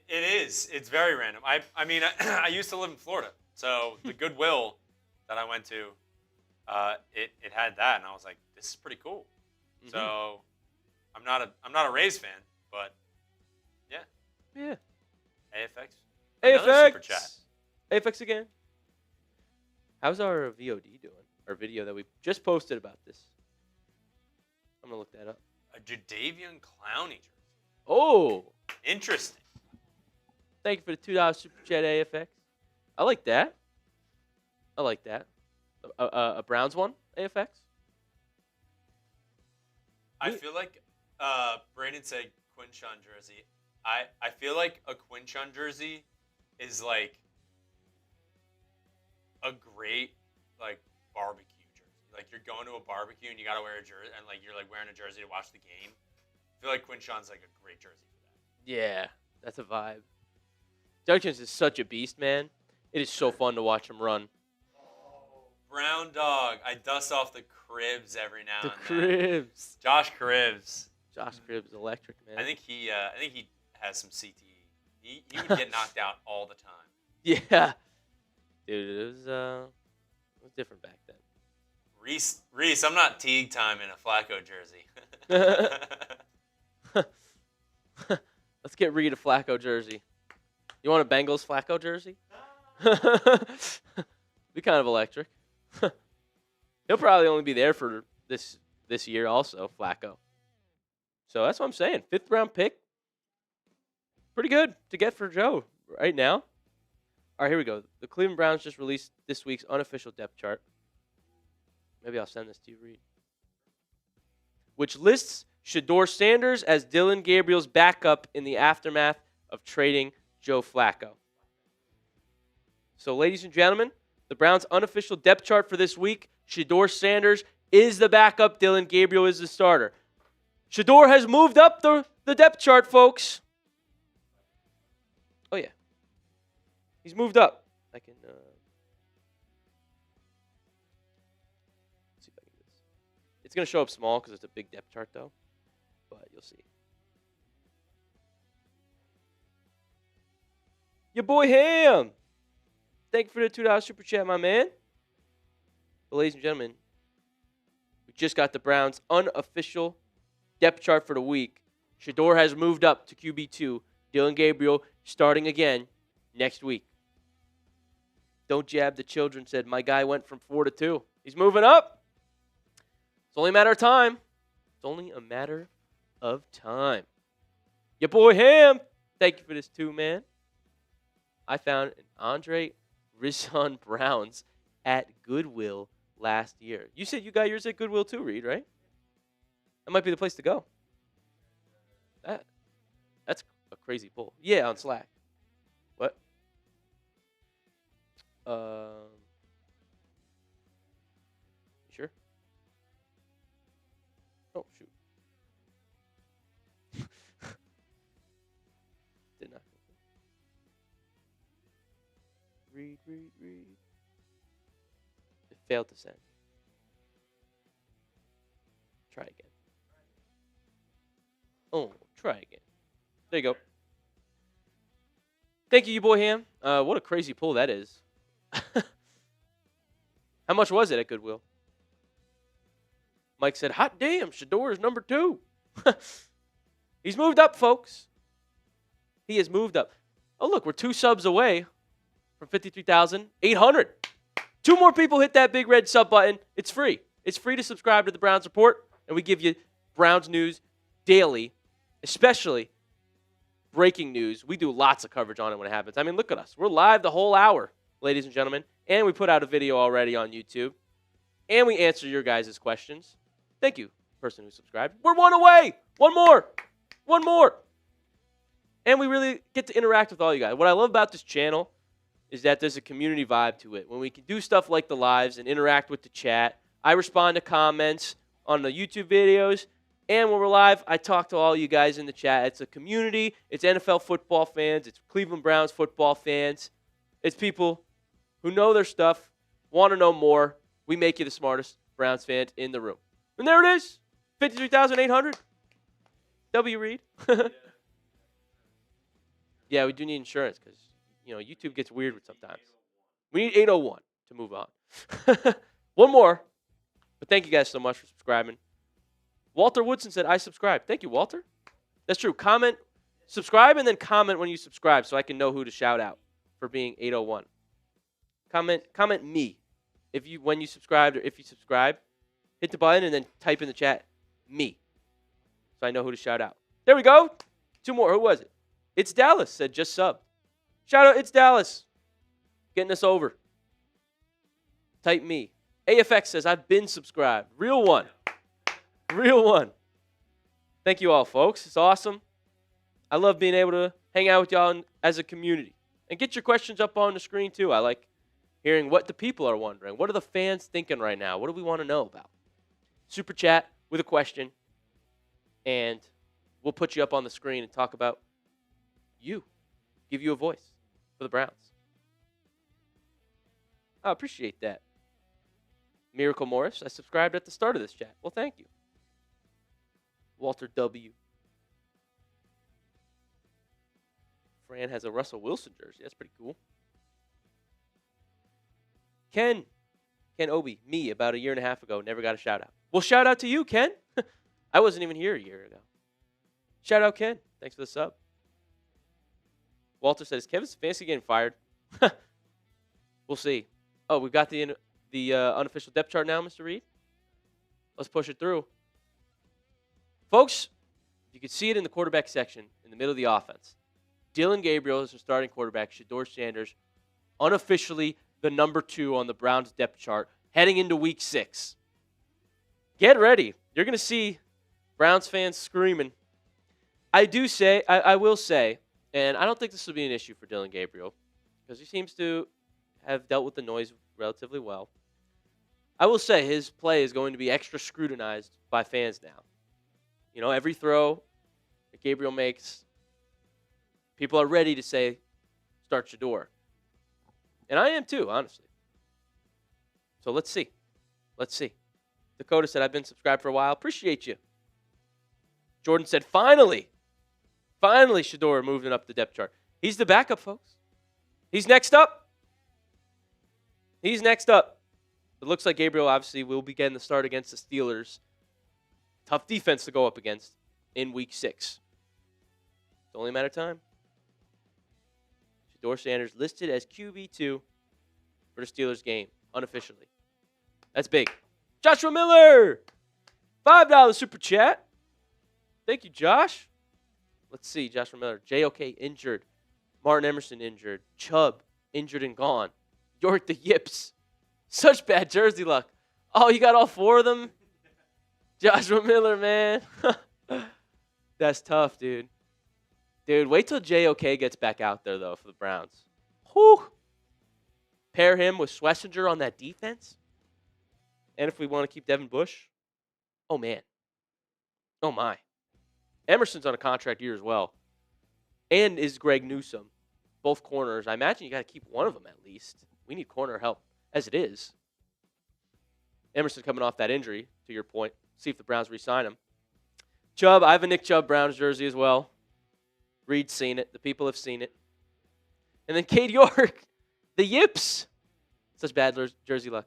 It is. It's very random. I mean, I used to live in Florida. So the Goodwill that I went to, it had that, and I was like, this is pretty cool. Mm-hmm. So I'm not a Rays fan, but yeah. Yeah. AFX. AFX. Super chat. AFX again. How's our VOD doing? Our video that we just posted about this. I'm gonna look that up. A Jadeveon Clowney jersey. Oh. Interesting. Thank you for the $2 super chat, AFX. I like that. A Browns one, AFX. I feel like Brandon said Quinshon jersey. I feel like a Quinshon jersey is like a great like barbecue jersey. Like you're going to a barbecue and you gotta wear a jersey and like you're like wearing a jersey to watch the game. I feel like Quinshon's like a great jersey for that. Yeah, that's a vibe. Judkins is such a beast, man. It is so fun to watch him run. Brown Dog. I dust off the cribs every now and then. The cribs. Josh Cribbs. Josh Cribbs is electric, man. I think he has some CTE. He would get knocked out all the time. Yeah. Dude, it was different back then. Reese, I'm not Teague time in a Flacco jersey. Let's get Reed a Flacco jersey. You want a Bengals Flacco jersey? Be kind of electric. He'll probably only be there for this year also, Flacco. So that's what I'm saying. 5th round pick. Pretty good to get for Joe right now. All right, here we go. The Cleveland Browns just released this week's unofficial depth chart. Maybe I'll send this to you, Reed. Which lists Shedeur Sanders as Dillon Gabriel's backup in the aftermath of trading Joe Flacco. So, ladies and gentlemen, the Browns' unofficial depth chart for this week, Shedeur Sanders is the backup. Dillon Gabriel is the starter. Shedeur has moved up the depth chart, folks. Oh, yeah. He's moved up. I can see if I can do this. It's going to show up small because it's a big depth chart, though. But you'll see. Your boy Ham. Thank you for the $2 super chat, my man. But ladies and gentlemen, we just got the Browns' unofficial depth chart for the week. Shedeur has moved up to QB2. Dillon Gabriel starting again next week. Don't jab the children said, my guy went from 4 to 2. He's moving up. It's only a matter of time. It's only a matter of time. Your boy Ham. Thank you for this too, man. I found an Andre Rizon Browns at Goodwill last year. You said you got yours at Goodwill too, Reed, right? That might be the place to go. crazy pull. Yeah, on Slack. What? You sure? Oh, shoot. Did not. Read. It failed to send. Try again. Oh, try again. There you go. Thank you, boy Ham. What a crazy pull that is. How much was it at Goodwill? Mike said, hot damn, Shedeur is number 2. He's moved up, folks. He has moved up. Oh, look, we're 2 subs away from 53,800. 2 more people hit that big red sub button. It's free. It's free to subscribe to the Browns Report, and we give you Browns news daily, especially breaking news. We do lots of coverage on it when it happens. I mean, look at us. We're live the whole hour, ladies and gentlemen, and we put out a video already on YouTube, and we answer your guys' questions. Thank you, person who subscribed. We're 1 away. 1 more. 1 more. And we really get to interact with all you guys. What I love about this channel is that there's a community vibe to it. When we can do stuff like the lives and interact with the chat, I respond to comments on the YouTube videos, and when we're live, I talk to all you guys in the chat. It's a community. It's NFL football fans. It's Cleveland Browns football fans. It's people who know their stuff, want to know more. We make you the smartest Browns fan in the room. And there it is, 53,800. W. Reed. Yeah, we do need insurance because, YouTube gets weird sometimes. We need 801 to move on. 1 more. But thank you guys so much for subscribing. Walter Woodson said, I subscribe. Thank you, Walter. That's true. Comment, subscribe, and then comment when you subscribe so I can know who to shout out for being 801. Comment me when you subscribed or if you subscribe. Hit the button and then type in the chat, me. So I know who to shout out. There we go. 2 more. Who was it? It's Dallas said, just sub. Shout out, it's Dallas. Getting us over. Type me. AFX says, I've been subscribed. Real one. Real one. Thank you all, folks. It's awesome. I love being able to hang out with y'all as a community. And get your questions up on the screen, too. I like hearing what the people are wondering. What are the fans thinking right now? What do we want to know about? Super chat with a question, and we'll put you up on the screen and talk about you. Give you a voice for the Browns. I appreciate that. Miracle Morris, I subscribed at the start of this chat. Well, thank you. Walter W. Fran has a Russell Wilson jersey. That's pretty cool. Ken Obi, me, about 1.5 years ago, never got a shout out. Well, shout out to you, Ken. I wasn't even here a year ago. Shout out, Ken. Thanks for the sub. Walter says, Kevin Stefanski getting fired? We'll see. Oh, we've got the unofficial depth chart now, Mr. Reed. Let's push it through. Folks, you can see it in the quarterback section in the middle of the offense. Dillon Gabriel is the starting quarterback. Shedeur Sanders, unofficially the number 2 on the Browns depth chart, heading into week 6. Get ready. You're going to see Browns fans screaming. I will say, and I don't think this will be an issue for Dillon Gabriel because he seems to have dealt with the noise relatively well. I will say his play is going to be extra scrutinized by fans now. Every throw that Gabriel makes, people are ready to say, start Shedeur. And I am too, honestly. So let's see. Dakota said, I've been subscribed for a while. Appreciate you. Jordan said, finally, Shedeur moving up the depth chart. He's the backup, folks. He's next up. It looks like Gabriel obviously will be getting the start against the Steelers. Tough defense to go up against in week 6. It's only a matter of time. Shedeur Sanders listed as QB2 for the Steelers game, unofficially. That's big. Joshua Miller, $5 super chat. Thank you, Josh. Let's see, Joshua Miller. JOK injured. Martin Emerson injured. Chubb injured and gone. York the Yips. Such bad jersey luck. Oh, you got all 4 of them? Joshua Miller, man. That's tough, dude. Dude, wait till JOK gets back out there, though, for the Browns. Whew. Pair him with Schlesinger on that defense. And if we want to keep Devin Bush, oh, man. Oh, my. Emerson's on a contract year as well. And is Greg Newsome. Both corners. I imagine you got to keep one of them at least. We need corner help as it is. Emerson coming off that injury, to your point. See if the Browns re-sign him. Chubb, I have a Nick Chubb Browns jersey as well. Reed's seen it. The people have seen it. And then Cade York, the Yips. Such bad jersey luck.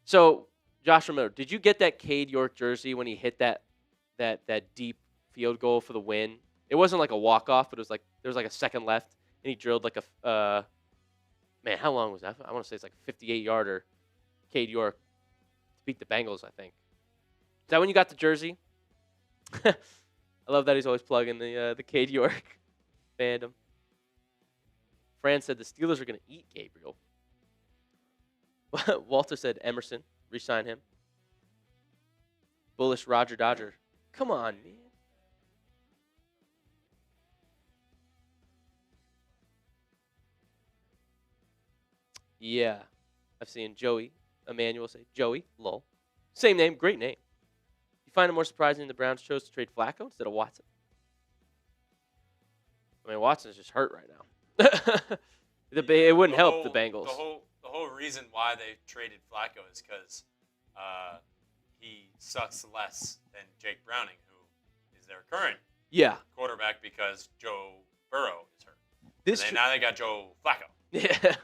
So, Josh Miller, did you get that Cade York jersey when he hit that deep field goal for the win? It wasn't like a walk-off, but it was like there was like a second left, and he drilled like a man, how long was that? I want to say it's like a 58-yarder. Cade York to beat the Bengals, I think. Is that when you got the jersey? I love that he's always plugging the Cade York fandom. Fran said the Steelers are going to eat Gabriel. Walter said Emerson, re-sign him. Bullish Roger Dodger. Come on, man. Yeah. I've seen Joey Emmanuel say Joey, lol. Same name, great name. You find it more surprising the Browns chose to trade Flacco instead of Watson? I mean, Watson's just hurt right now. It wouldn't help the Bengals. The whole reason why they traded Flacco is because he sucks less than Jake Browning, who is their current quarterback because Joe Burrow is hurt. Now they got Joe Flacco. Yeah.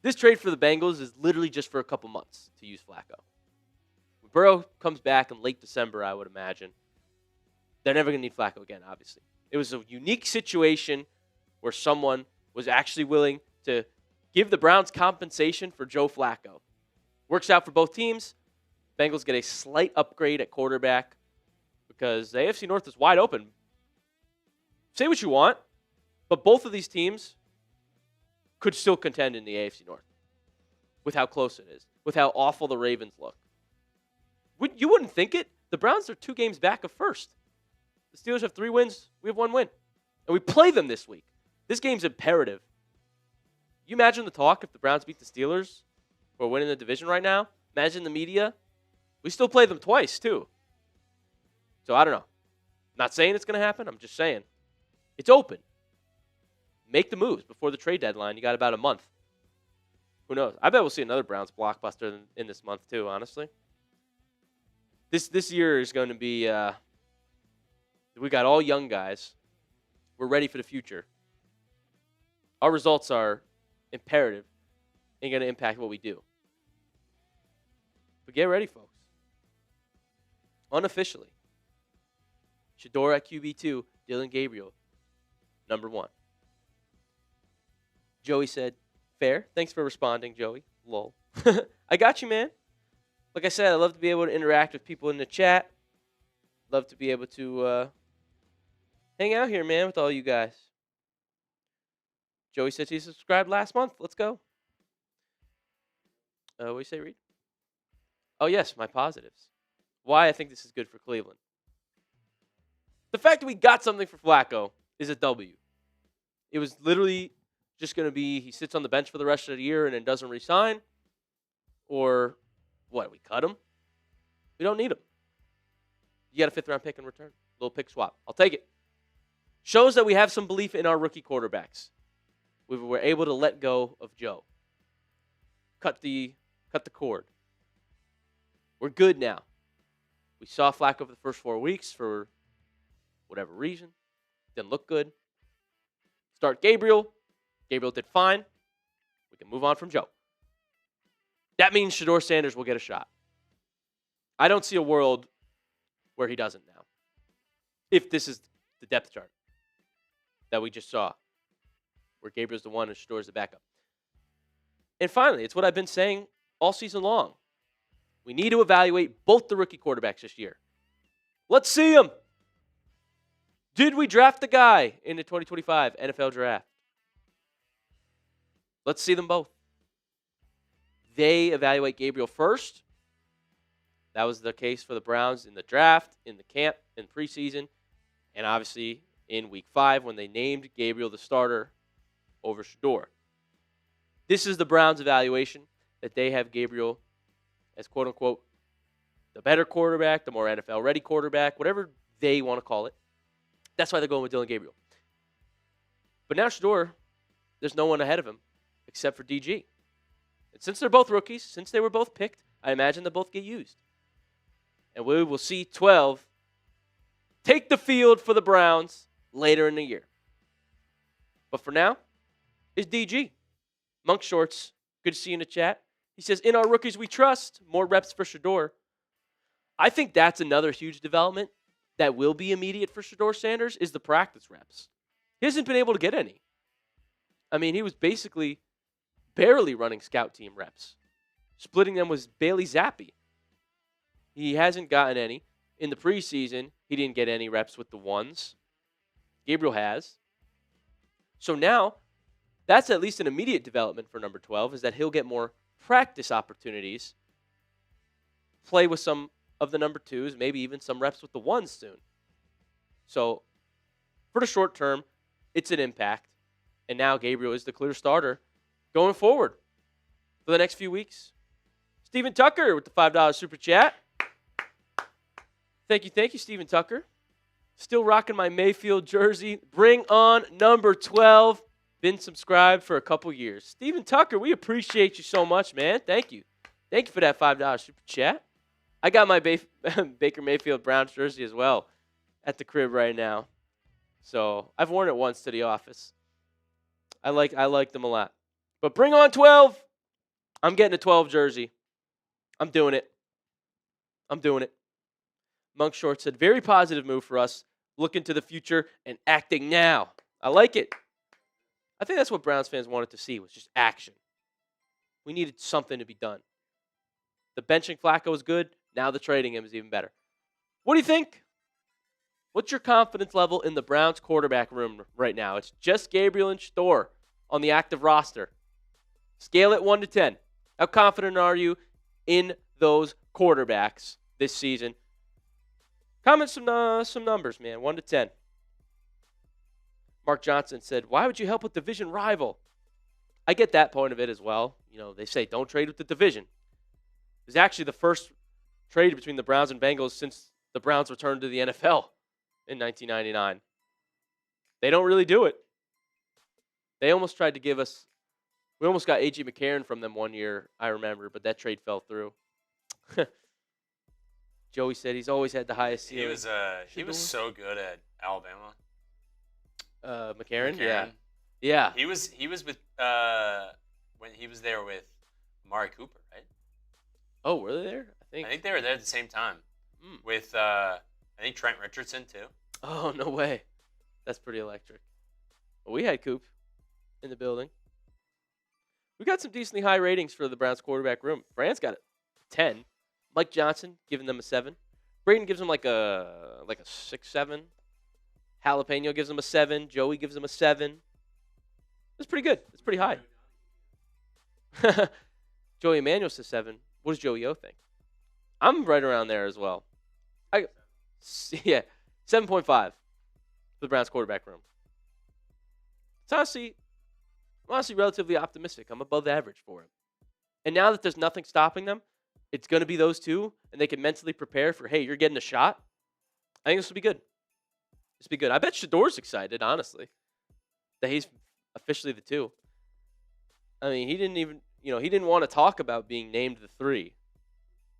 This trade for the Bengals is literally just for a couple months to use Flacco. When Burrow comes back in late December, I would imagine, they're never going to need Flacco again, obviously. It was a unique situation where someone was actually willing to give the Browns compensation for Joe Flacco. Works out for both teams. Bengals get a slight upgrade at quarterback because the AFC North is wide open. Say what you want, but both of these teams could still contend in the AFC North with how close it is, with how awful the Ravens look. You wouldn't think it. The Browns are 2 games back of first. The Steelers have 3 wins. We have 1 win. And we play them this week. This game's imperative. You imagine the talk if the Browns beat the Steelers who are winning the division right now? Imagine the media. We still play them twice, too. So, I don't know. I'm not saying it's going to happen. I'm just saying. It's open. Make the moves before the trade deadline. You got about a month. Who knows? I bet we'll see another Browns blockbuster in this month, too, honestly. This year is going to be, we got all young guys. We're ready for the future. Our results are imperative and going to impact what we do. But get ready, folks. Unofficially, Shedeur at QB2, Dillon Gabriel, number 1. Joey said, fair. Thanks for responding, Joey. Lol. I got you, man. Like I said, I love to be able to interact with people in the chat. Love to be able to hang out here, man, with all you guys. Joey says he subscribed last month. Let's go. What do you say, Reed? Oh, yes, my positives. Why I think this is good for Cleveland. The fact that we got something for Flacco is a W. It was literally just going to be he sits on the bench for the rest of the year and then doesn't resign. Or what, we cut him? We don't need him. You got a 5th-round pick in return. Little pick swap. I'll take it. Shows that we have some belief in our rookie quarterbacks. We were able to let go of Joe. Cut the cord. We're good now. We saw Flacco for the first 4 weeks for whatever reason. Didn't look good. Start Gabriel. Gabriel did fine. We can move on from Joe. That means Shedeur Sanders will get a shot. I don't see a world where he doesn't now. If this is the depth chart that we just saw, where Gabriel's the one and Shedeur's the backup. And finally, it's what I've been saying all season long. We need to evaluate both the rookie quarterbacks this year. Let's see them. Did we draft the guy in the 2025 NFL draft? Let's see them both. They evaluate Gabriel first. That was the case for the Browns in the draft, in the camp, in preseason, and obviously in Week 5 when they named Gabriel the starter over Shedeur. This is the Browns' evaluation, that they have Gabriel as, quote-unquote, the better quarterback, the more NFL-ready quarterback, whatever they want to call it. That's why they're going with Dillon Gabriel. But now Shedeur, there's no one ahead of him except for DG. And since they're both rookies, since they were both picked, I imagine they'll both get used. And we will see 12 take the field for the Browns later in the year. But for now, it's DG. Monk Shorts, good to see you in the chat. He says, in our rookies we trust, more reps for Shedeur. I think that's another huge development that will be immediate for Shedeur Sanders is the practice reps. He hasn't been able to get any. I mean, he was basically barely running scout team reps. Splitting them was Bailey Zappi. He hasn't gotten any. In the preseason, he didn't get any reps with the ones. Gabriel has. So now, that's at least an immediate development for number 12, is that he'll get more practice opportunities, play with some of the number 2s, maybe even some reps with the 1s soon. So, for the short term, it's an impact. And now Gabriel is the clear starter going forward for the next few weeks. Stephen Tucker with the $5 super chat. Thank you, Stephen Tucker. Still rocking my Mayfield jersey. Bring on number 12. Been subscribed for a couple years. Stephen Tucker, we appreciate you so much, man. Thank you. Thank you for that $5 super chat. I got my Baker Mayfield Browns jersey as well at the crib right now. So I've worn it once to the office. I like them a lot. But bring on 12. I'm getting a 12 jersey. I'm doing it. Monk Short said, very positive move for us. Looking to the future and acting now. I like it. I think that's what Browns fans wanted to see, was just action. We needed something to be done. The benching Flacco was good. Now the trading him is even better. What do you think? What's your confidence level in the Browns quarterback room right now? It's just Gabriel and Shedeur on the active roster. Scale it 1 to 10. How confident are you in those quarterbacks this season? Comment some numbers, man. 1 to 10. Mark Johnson said, why would you help with division rival? I get that point of it as well. You know, they say don't trade with the division. It was actually the first trade between the Browns and Bengals since the Browns returned to the NFL in 1999. They don't really do it. They almost tried to give us, we almost got A.J. McCarron from them one year, I remember, but that trade fell through. Joey said he's always had the highest ceiling. He was so good at Alabama. McCarron? Yeah. He was with when he was there with Amari Cooper, right? Oh, were they there? I think they were there at the same time. With I think Trent Richardson too. Oh, no way. That's pretty electric. Well, we had Coop in the building. We got some decently high ratings for the Browns quarterback room. Brand's got a 10. Mike Johnson giving them a 7. Braden gives them like a 6-7. Jalapeno gives them a 7. Joey gives them a 7. That's pretty good. That's pretty high. Joey Emmanuel says 7. What does Joey O think? I'm right around there as well. 7.5 for the Browns quarterback room. It's honestly relatively optimistic. I'm above average for it. And now that there's nothing stopping them, it's going to be those two, and they can mentally prepare for, hey, you're getting a shot. I think this will be good. I bet Shedeur's excited, honestly, that he's officially the 2. I mean, he didn't want to talk about being named the 3.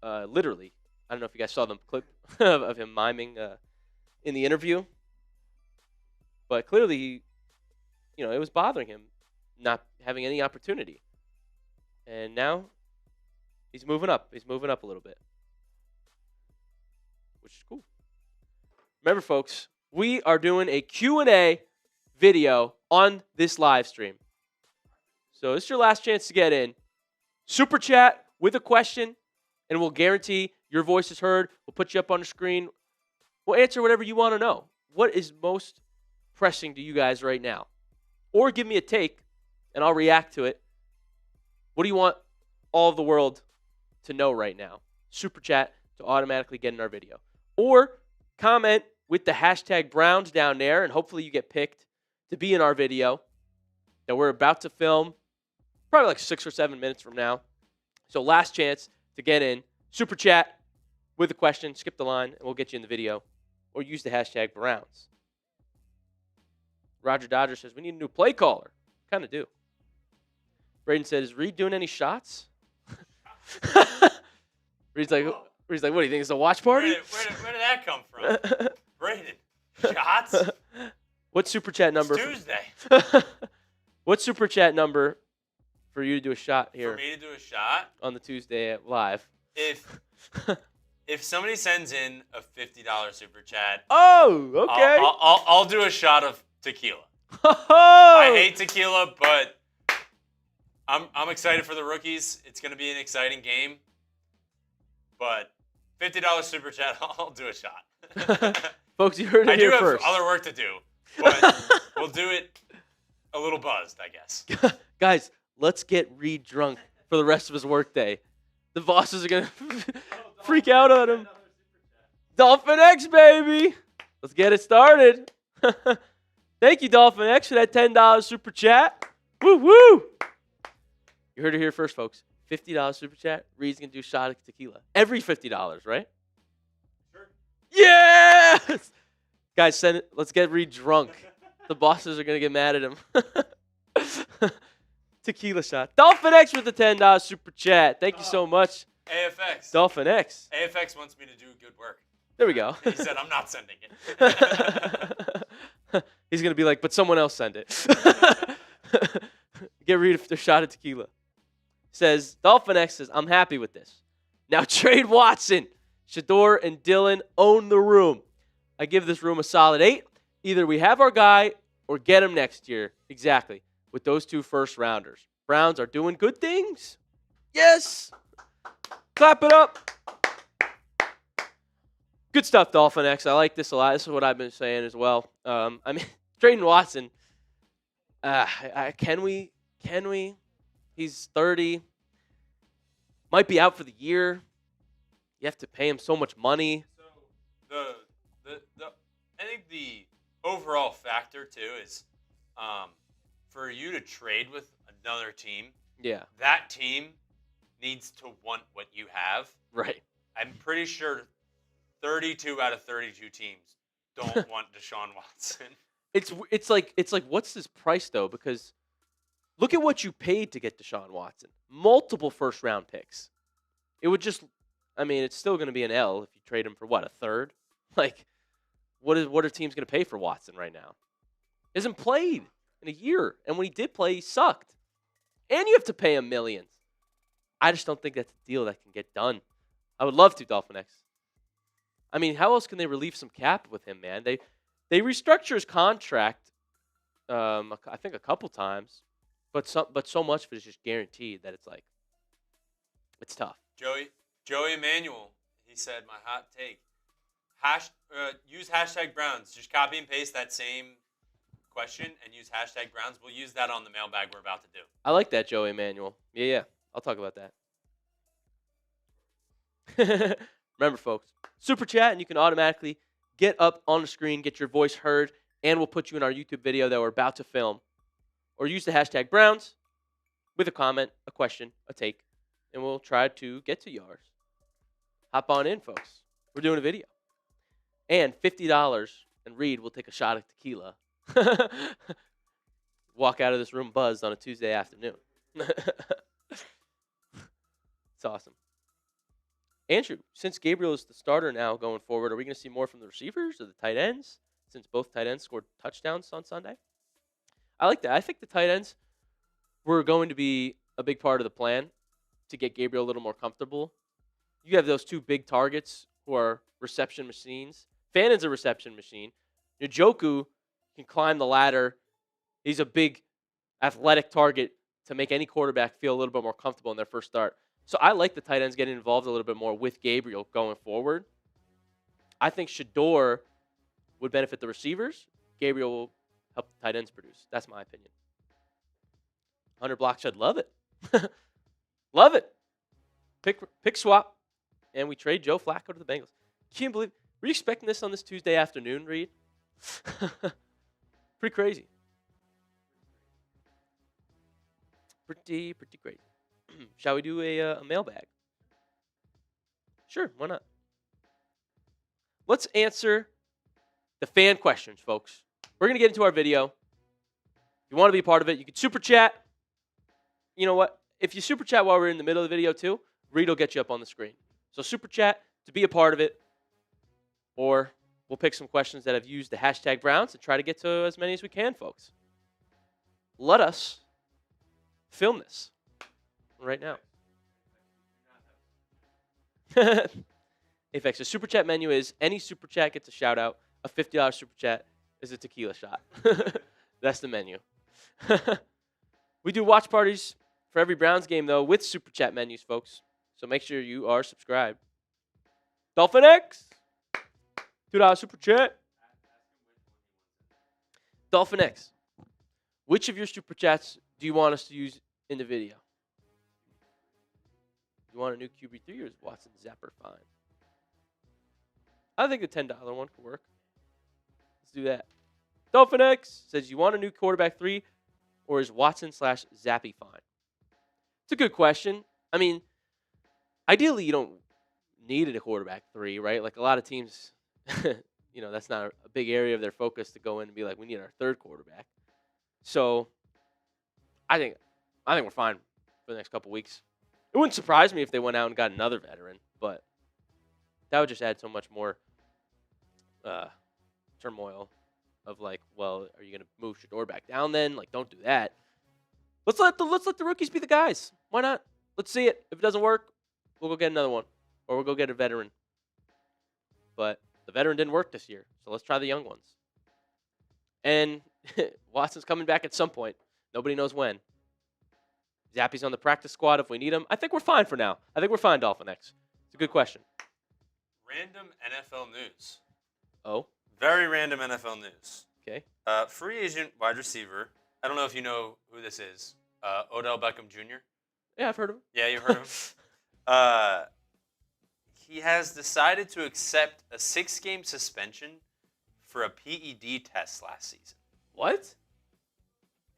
Literally. I don't know if you guys saw the clip of him miming in the interview. But clearly, it was bothering him not having any opportunity. And now he's moving up. He's moving up a little bit, which is cool. Remember, folks, we are doing a Q&A video on this live stream. So this is your last chance to get in. Super chat with a question, and we'll guarantee your voice is heard. We'll put you up on the screen. We'll answer whatever you want to know. What is most pressing to you guys right now? Or give me a take, and I'll react to it. What do you want all of the world to know right now? Super chat to automatically get in our video. Or comment with the hashtag Browns down there, and hopefully you get picked to be in our video that we're about to film probably like 6 or 7 minutes from now. So last chance to get in. Super chat with a question. Skip the line, and we'll get you in the video. Or use the hashtag Browns. Roger Dodger says, we need a new play caller. Kind of do. Braden said, is Reed doing any shots? Reed's like, what do you think? It's a watch party? Where did that come from? Braden, shots? What super chat number? It's Tuesday. What super chat number for you to do a shot here? For me to do a shot? On the Tuesday live. If somebody sends in a $50 super chat. Oh, okay. I'll do a shot of tequila. I hate tequila, but I'm excited for the rookies. It's going to be an exciting game. But $50 super chat, I'll do a shot. Folks, you heard it here first. I do have other work to do, but we'll do it a little buzzed, I guess. Guys, let's get Reed drunk for the rest of his workday. The bosses are going to freak out on him. Dolphin X, baby. Let's get it started. Thank you, Dolphin X, for that $10 super chat. Woo, woo. You heard it here first, folks. $50 super chat. Reed's going to do a shot of tequila. Every $50, right? Sure. Yes! Guys, send it. Let's get Reed drunk. The bosses are going to get mad at him. Tequila shot. Dolphin X with the $10 super chat. Thank you so much. AFX. Dolphin X. AFX wants me to do good work. There we go. He said, I'm not sending it. He's going to be like, but someone else send it. Get Reed a shot of tequila. Says, Dolphin X says, I'm happy with this. Now trade Watson. Shedeur and Dillon own the room. I give this room a solid 8. Either we have our guy or get him next year. Exactly. With those 2 first-rounders. Browns are doing good things. Yes. Clap it up. Good stuff, Dolphin X. I like this a lot. This is what I've been saying as well. Trading Watson. Can we? He's 30. Might be out for the year. You have to pay him so much money. So I think the overall factor too is for you to trade with another team. Yeah. That team needs to want what you have. Right. I'm pretty sure 32 out of 32 teams don't want Deshaun Watson. It's like what's his price though? Because look at what you paid to get Deshaun Watson. Multiple first-round picks. It would just, it's still going to be an L if you trade him for, what, a third? Like, what are teams going to pay for Watson right now? He hasn't played in a year. And when he did play, he sucked. And you have to pay him millions. I just don't think that's a deal that can get done. I would love to, Dolphin X. How else can they relieve some cap with him, man? They restructure his contract, I think a couple times. But so much of it is just guaranteed that it's tough. Joey Emmanuel, he said, my hot take. Use hashtag Browns. Just copy and paste that same question and use hashtag Browns. We'll use that on the mailbag we're about to do. I like that, Joey Emmanuel. Yeah. I'll talk about that. Remember, folks, super chat and you can automatically get up on the screen, get your voice heard, and we'll put you in our YouTube video that we're about to film. Or use the hashtag Browns with a comment, a question, a take, and we'll try to get to yours. Hop on in, folks. We're doing a video. And $50, and Reed will take a shot of tequila. Walk out of this room buzzed on a Tuesday afternoon. It's awesome. Andrew, since Gabriel is the starter now going forward, are we going to see more from the receivers or the tight ends, since both tight ends scored touchdowns on Sunday? I like that. I think the tight ends were going to be a big part of the plan to get Gabriel a little more comfortable. You have those 2 big targets who are reception machines. Fannon's a reception machine. Njoku can climb the ladder. He's a big athletic target to make any quarterback feel a little bit more comfortable in their first start. So I like the tight ends getting involved a little bit more with Gabriel going forward. I think Shedeur would benefit the receivers. Gabriel will help the tight ends produce. That's my opinion. 100 Blockshed, love it. Love it. Pick swap, and we trade Joe Flacco to the Bengals. Can't believe Were you expecting this on this Tuesday afternoon, Reed? Pretty crazy. Pretty great. Shall we do a mailbag? Sure, why not? Let's answer the fan questions, folks. We're going to get into our video. If you want to be a part of it, you can super chat. You know what? If you super chat while we're in the middle of the video too, Reed will get you up on the screen. So super chat to be a part of it, or we'll pick some questions that have used the hashtag Browns and try to get to as many as we can, folks. Let us film this right now. Afex, the super chat menu is any super chat gets a shout out. A $50 super chat is a tequila shot. That's the menu. We do watch parties for every Browns game, though, with super chat menus, folks. So make sure you are subscribed. Dolphin X, $2 super chat. Dolphin X, which of your super chats do you want us to use in the video? You want a new QB3 or is Watson Zapper fine? I think the $10 one could work. Let's do that. Dolphin X says, you want a new quarterback 3 or is Watson/Zappy fine? It's a good question. I mean, ideally you don't need a quarterback 3, right? Like a lot of teams, that's not a big area of their focus to go in and be like, we need our 3rd quarterback. So I think we're fine for the next couple weeks. It wouldn't surprise me if they went out and got another veteran, but that would just add so much more turmoil of like, well, are you going to move Shedeur back down then? Like, don't do that. Let's let the rookies be the guys. Why not? Let's see it. If it doesn't work, we'll go get another one, or we'll go get a veteran. But the veteran didn't work this year, so let's try the young ones. And Watson's coming back at some point. Nobody knows when. Zappy's on the practice squad if we need him. I think we're fine for now. I think we're fine, Dolphin X. It's a good question. Random NFL news. Oh? Very random NFL news. Okay. Free agent wide receiver. I don't know if you know who this is. Odell Beckham Jr. Yeah, I've heard of him. Yeah, you've heard of him. He has decided to accept a 6-game suspension for a PED test last season. What?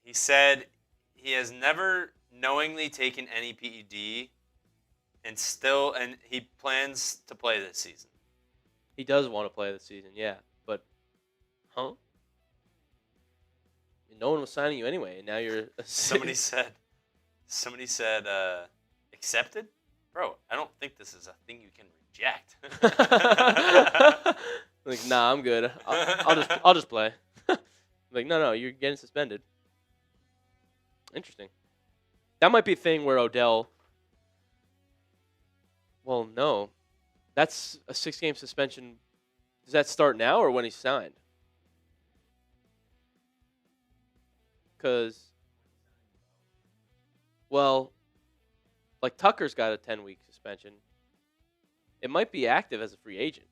He said he has never knowingly taken any PED and he plans to play this season. He does want to play this season, yeah. But, no one was signing you anyway, and now you're... Somebody said, accepted? Bro, I don't think this is a thing you can reject. Like, nah, I'm good. I'll just play. Like, no, you're getting suspended. Interesting. That might be a thing where Odell... Well, no. That's a 6-game suspension. Does that start now or when he's signed? Because, well, like Tucker's got a 10-week suspension. It might be active as a free agent.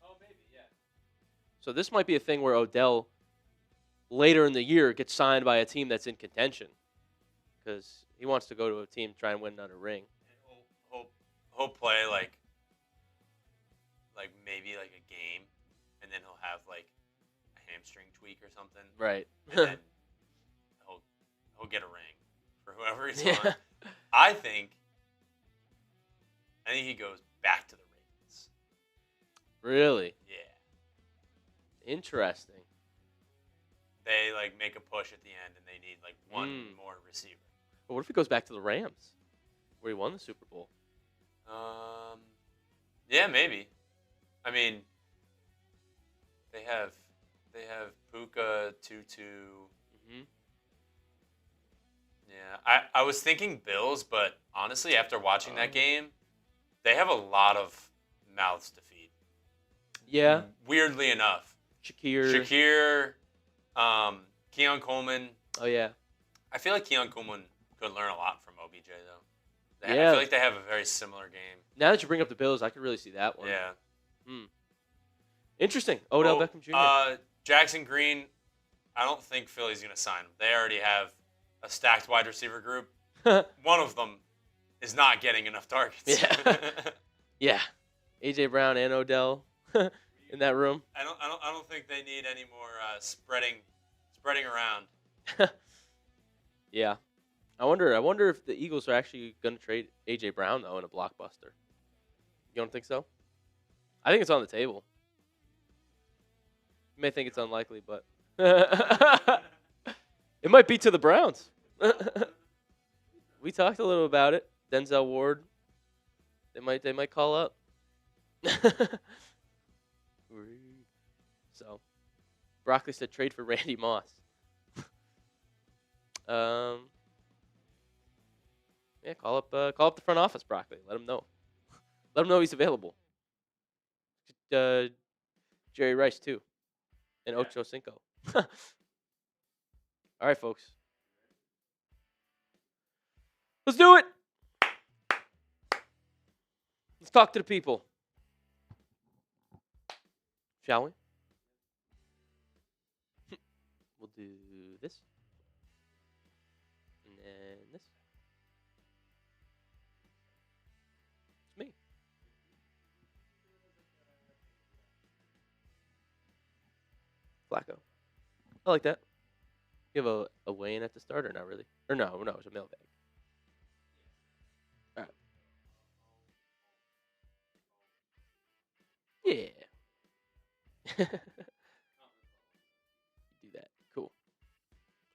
Oh, maybe, yeah. So this might be a thing where Odell, later in the year, gets signed by a team that's in contention. Because he wants to go to a team to try and win another ring. And he'll play like maybe like a game, and then he'll have like a hamstring tweak or something. Right. And then he'll get a ring for whoever he's on. I think he goes back to the Ravens. Really? Yeah. Interesting. They make a push at the end, and they need one more receiver. But what if he goes back to the Rams, where he won the Super Bowl? Yeah, maybe. I mean, they have Puka, Tutu. Mm-hmm. Yeah, I was thinking Bills, but honestly, after watching that game, they have a lot of mouths to feed. Yeah. Weirdly enough. Shakir, Keon Coleman. Oh, yeah. I feel like Keon Coleman could learn a lot from OBJ, though. Yeah. I feel like they have a very similar game. Now that you bring up the Bills, I could really see that one. Yeah. Interesting. Odell Beckham Jr. Jackson Green, I don't think Philly's going to sign him. They already have a stacked wide receiver group. One of them is not getting enough targets. Yeah. Yeah. A.J. Brown and Odell. in that room. I don't think they need any more spreading around. Yeah. I wonder if the Eagles are actually going to trade A.J. Brown, though, in a blockbuster. You don't think so? I think it's on the table. You may think it's unlikely, but it might be to the Browns. We talked a little about it. Denzel Ward. They might call up. So, Broccoli said trade for Randy Moss. Yeah, call up the front office, Broccoli. Let him know. Let him know he's available. Jerry Rice too, and Ocho Cinco. All right, folks. Let's do it. Let's talk to the people. Shall we? We'll do this. And then this. It's me. Flacco. I like that. You have a weigh-in at the start or not really? Or no, it's a mailbag. All right. Yeah. Do that. Cool.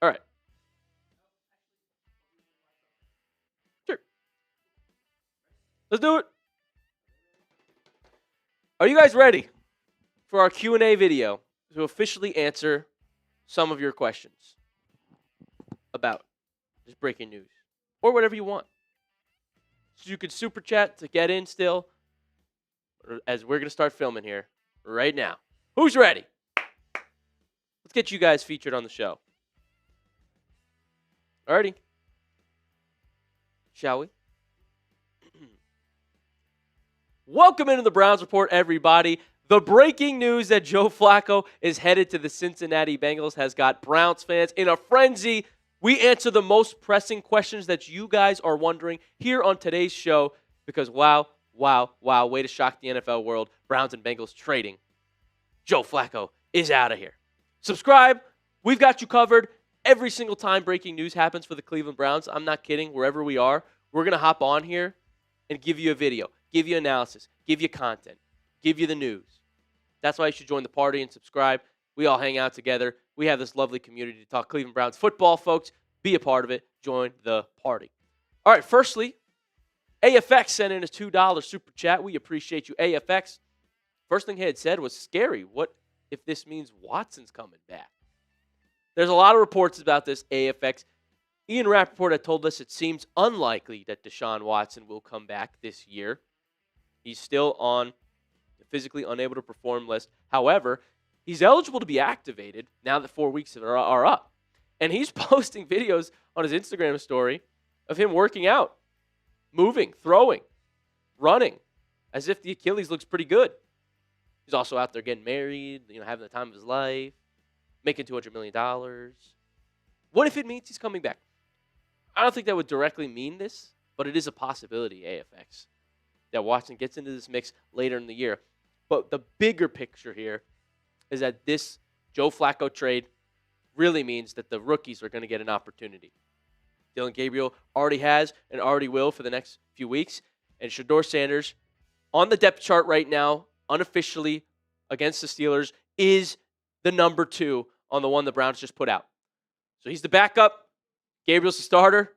All right. Sure. Let's do it. Are you guys ready for our Q&A video to officially answer some of your questions about just breaking news or whatever you want? So you could super chat to get in still, as we're going to start filming here right now. Who's ready? Let's get you guys featured on the show. Alrighty. Shall we? Welcome into the Browns Report, everybody. The breaking news that Joe Flacco is headed to the Cincinnati Bengals has got Browns fans in a frenzy. We answer the most pressing questions that you guys are wondering here on today's show because wow, way to shock the NFL world. Browns and Bengals trading. Joe Flacco is out of here. Subscribe. We've got you covered every single time breaking news happens for the Cleveland Browns. I'm not kidding. Wherever we are, we're going to hop on here and give you a video, give you analysis, give you content, give you the news. That's why you should join the party and subscribe. We all hang out together. We have this lovely community to talk Cleveland Browns football, folks. Be a part of it. Join the party. All right, firstly, AFX sent in a $2 super chat. We appreciate you, AFX. First thing he had said was scary. What if this means Watson's coming back? There's a lot of reports about this, AFX. Ian Rappaport had told us it seems unlikely that Deshaun Watson will come back this year. He's still on the physically unable to perform list. However, he's eligible to be activated now that 4 weeks are up. And he's posting videos on his Instagram story of him working out, moving, throwing, running, as if the Achilles looks pretty good. He's also out there getting married, having the time of his life, making $200 million. What if it means he's coming back? I don't think that would directly mean this, but it is a possibility, AFX, that Watson gets into this mix later in the year. But the bigger picture here is that this Joe Flacco trade really means that the rookies are going to get an opportunity. Dillon Gabriel already has and already will for the next few weeks. And Shedeur Sanders, on the depth chart right now, unofficially against the Steelers, is the number 2 on the one the Browns just put out. So he's the backup. Gabriel's the starter.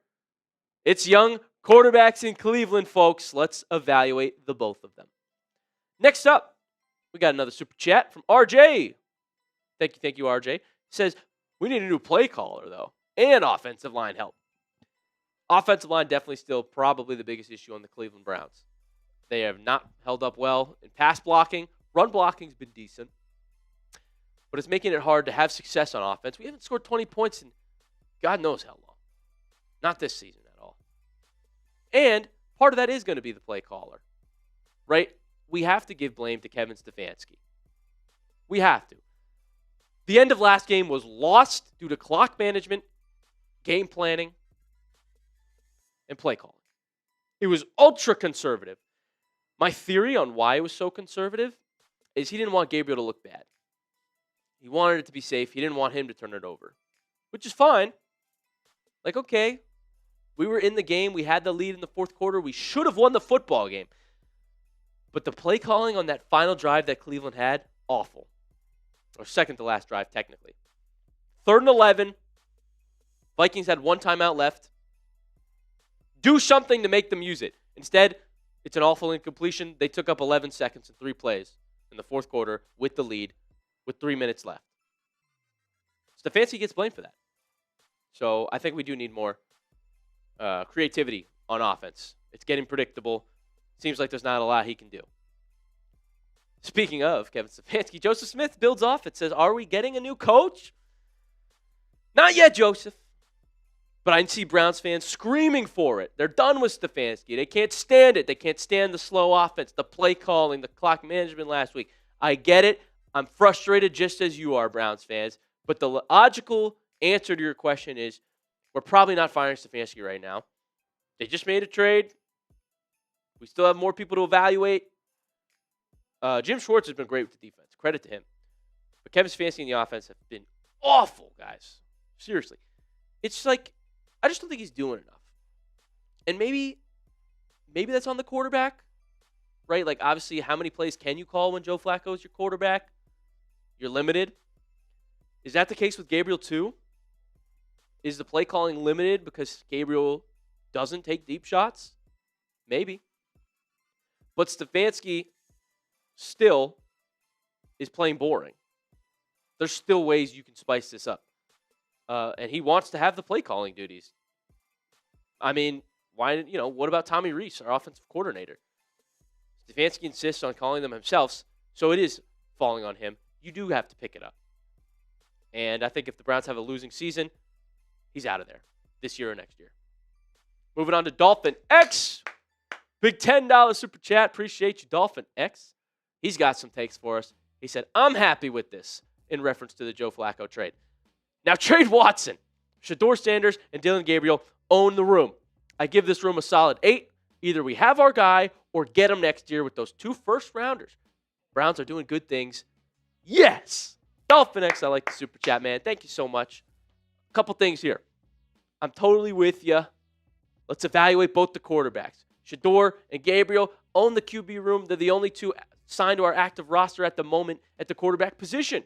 It's young quarterbacks in Cleveland, folks. Let's evaluate the both of them. Next up, we got another super chat from RJ. Thank you, RJ. Says, we need a new play caller, though, and offensive line help. Offensive line definitely still probably the biggest issue on the Cleveland Browns. They have not held up well in pass blocking. Run blocking's been decent, but it's making it hard to have success on offense. We haven't scored 20 points in God knows how long. Not this season at all. And part of that is going to be the play caller, right? We have to give blame to Kevin Stefanski. We have to. The end of last game was lost due to clock management, game planning, and play calling. It was ultra conservative. My theory on why it was so conservative is he didn't want Gabriel to look bad. He wanted it to be safe. He didn't want him to turn it over, which is fine. Like, okay, we were in the game. We had the lead in the fourth quarter. We should have won the football game. But the play calling on that final drive that Cleveland had, awful. Or second to last drive, technically. 3rd and 11. Vikings had 1 timeout left. Do something to make them use it. Instead, it's an awful incompletion. They took up 11 seconds and 3 plays in the fourth quarter with the lead with 3 minutes left. Stefanski gets blamed for that. So I think we do need more creativity on offense. It's getting predictable. Seems like there's not a lot he can do. Speaking of Kevin Stefanski, Joseph Smith builds off. It says, are we getting a new coach? Not yet, Joseph. But I see Browns fans screaming for it. They're done with Stefanski. They can't stand it. They can't stand the slow offense, the play calling, the clock management last week. I get it. I'm frustrated just as you are, Browns fans. But the logical answer to your question is we're probably not firing Stefanski right now. They just made a trade. We still have more people to evaluate. Jim Schwartz has been great with the defense. Credit to him. But Kevin Stefanski and the offense have been awful, guys. Seriously. It's like, I just don't think he's doing enough. And maybe that's on the quarterback, right? Like, obviously, how many plays can you call when Joe Flacco is your quarterback? You're limited. Is that the case with Gabriel, too? Is the play calling limited because Gabriel doesn't take deep shots? Maybe. But Stefanski still is playing boring. There's still ways you can spice this up. And he wants to have the play calling duties. I mean, what about Tommy Rees, our offensive coordinator? Stefanski insists on calling them himself, so it is falling on him. You do have to pick it up. And I think if the Browns have a losing season, he's out of there this year or next year. Moving on to Dolphin X. Big $10 super chat. Appreciate you, Dolphin X. He's got some takes for us. He said, I'm happy with this, in reference to the Joe Flacco trade. Now trade Watson. Shedeur Sanders and Dillon Gabriel own the room. I give this room a solid 8. Either we have our guy or get him next year with those 2 first-rounders. Browns are doing good things. Yes! Dolphin X, I like the super chat, man. Thank you so much. A couple things here. I'm totally with you. Let's evaluate both the quarterbacks. Shedeur and Gabriel own the QB room. They're the only 2 signed to our active roster at the moment at the quarterback position.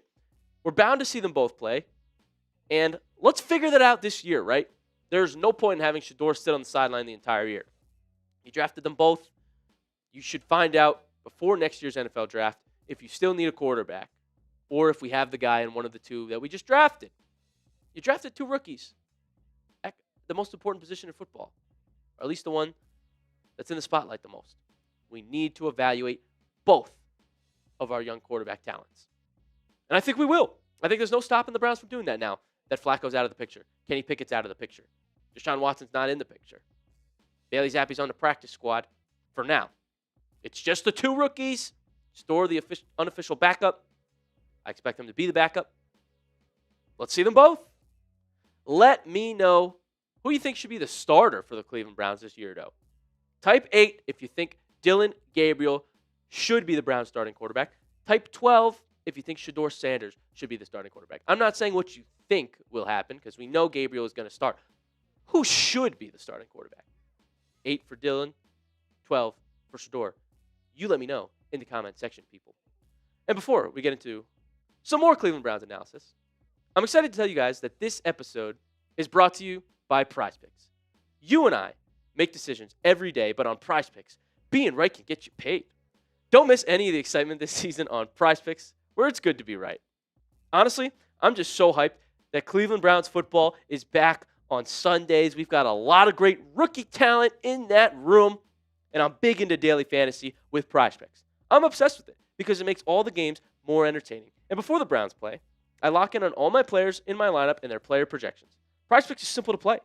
We're bound to see them both play. And let's figure that out this year, right? There's no point in having Shedeur sit on the sideline the entire year. You drafted them both. You should find out before next year's NFL draft if you still need a quarterback or if we have the guy in one of the 2 that we just drafted. You drafted 2 rookies at the most important position in football, or at least the one that's in the spotlight the most. We need to evaluate both of our young quarterback talents. And I think we will. I think there's no stopping the Browns from doing that now that Flacco's out of the picture. Kenny Pickett's out of the picture. Deshaun Watson's not in the picture. Bailey Zappe's on the practice squad for now. It's just the 2 rookies. Store the unofficial backup. I expect them to be the backup. Let's see them both. Let me know who you think should be the starter for the Cleveland Browns this year, though. Type 8 if you think Dillon Gabriel should be the Browns starting quarterback. Type 12 if you think Shedeur Sanders should be the starting quarterback. I'm not saying what you think will happen because we know Gabriel is going to start. Who should be the starting quarterback? 8 for Dillon, 12 for Shedeur. You let me know in the comment section, people. And before we get into some more Cleveland Browns analysis, I'm excited to tell you guys that this episode is brought to you by PrizePicks. You and I make decisions every day, but on PrizePicks, being right can get you paid. Don't miss any of the excitement this season on PrizePicks, where it's good to be right. Honestly, I'm just so hyped that Cleveland Browns football is back on Sundays. We've got a lot of great rookie talent in that room, and I'm big into daily fantasy with PrizePicks. I'm obsessed with it because it makes all the games more entertaining. And before the Browns play, I lock in on all my players in my lineup and their player projections. PrizePicks is simple to play.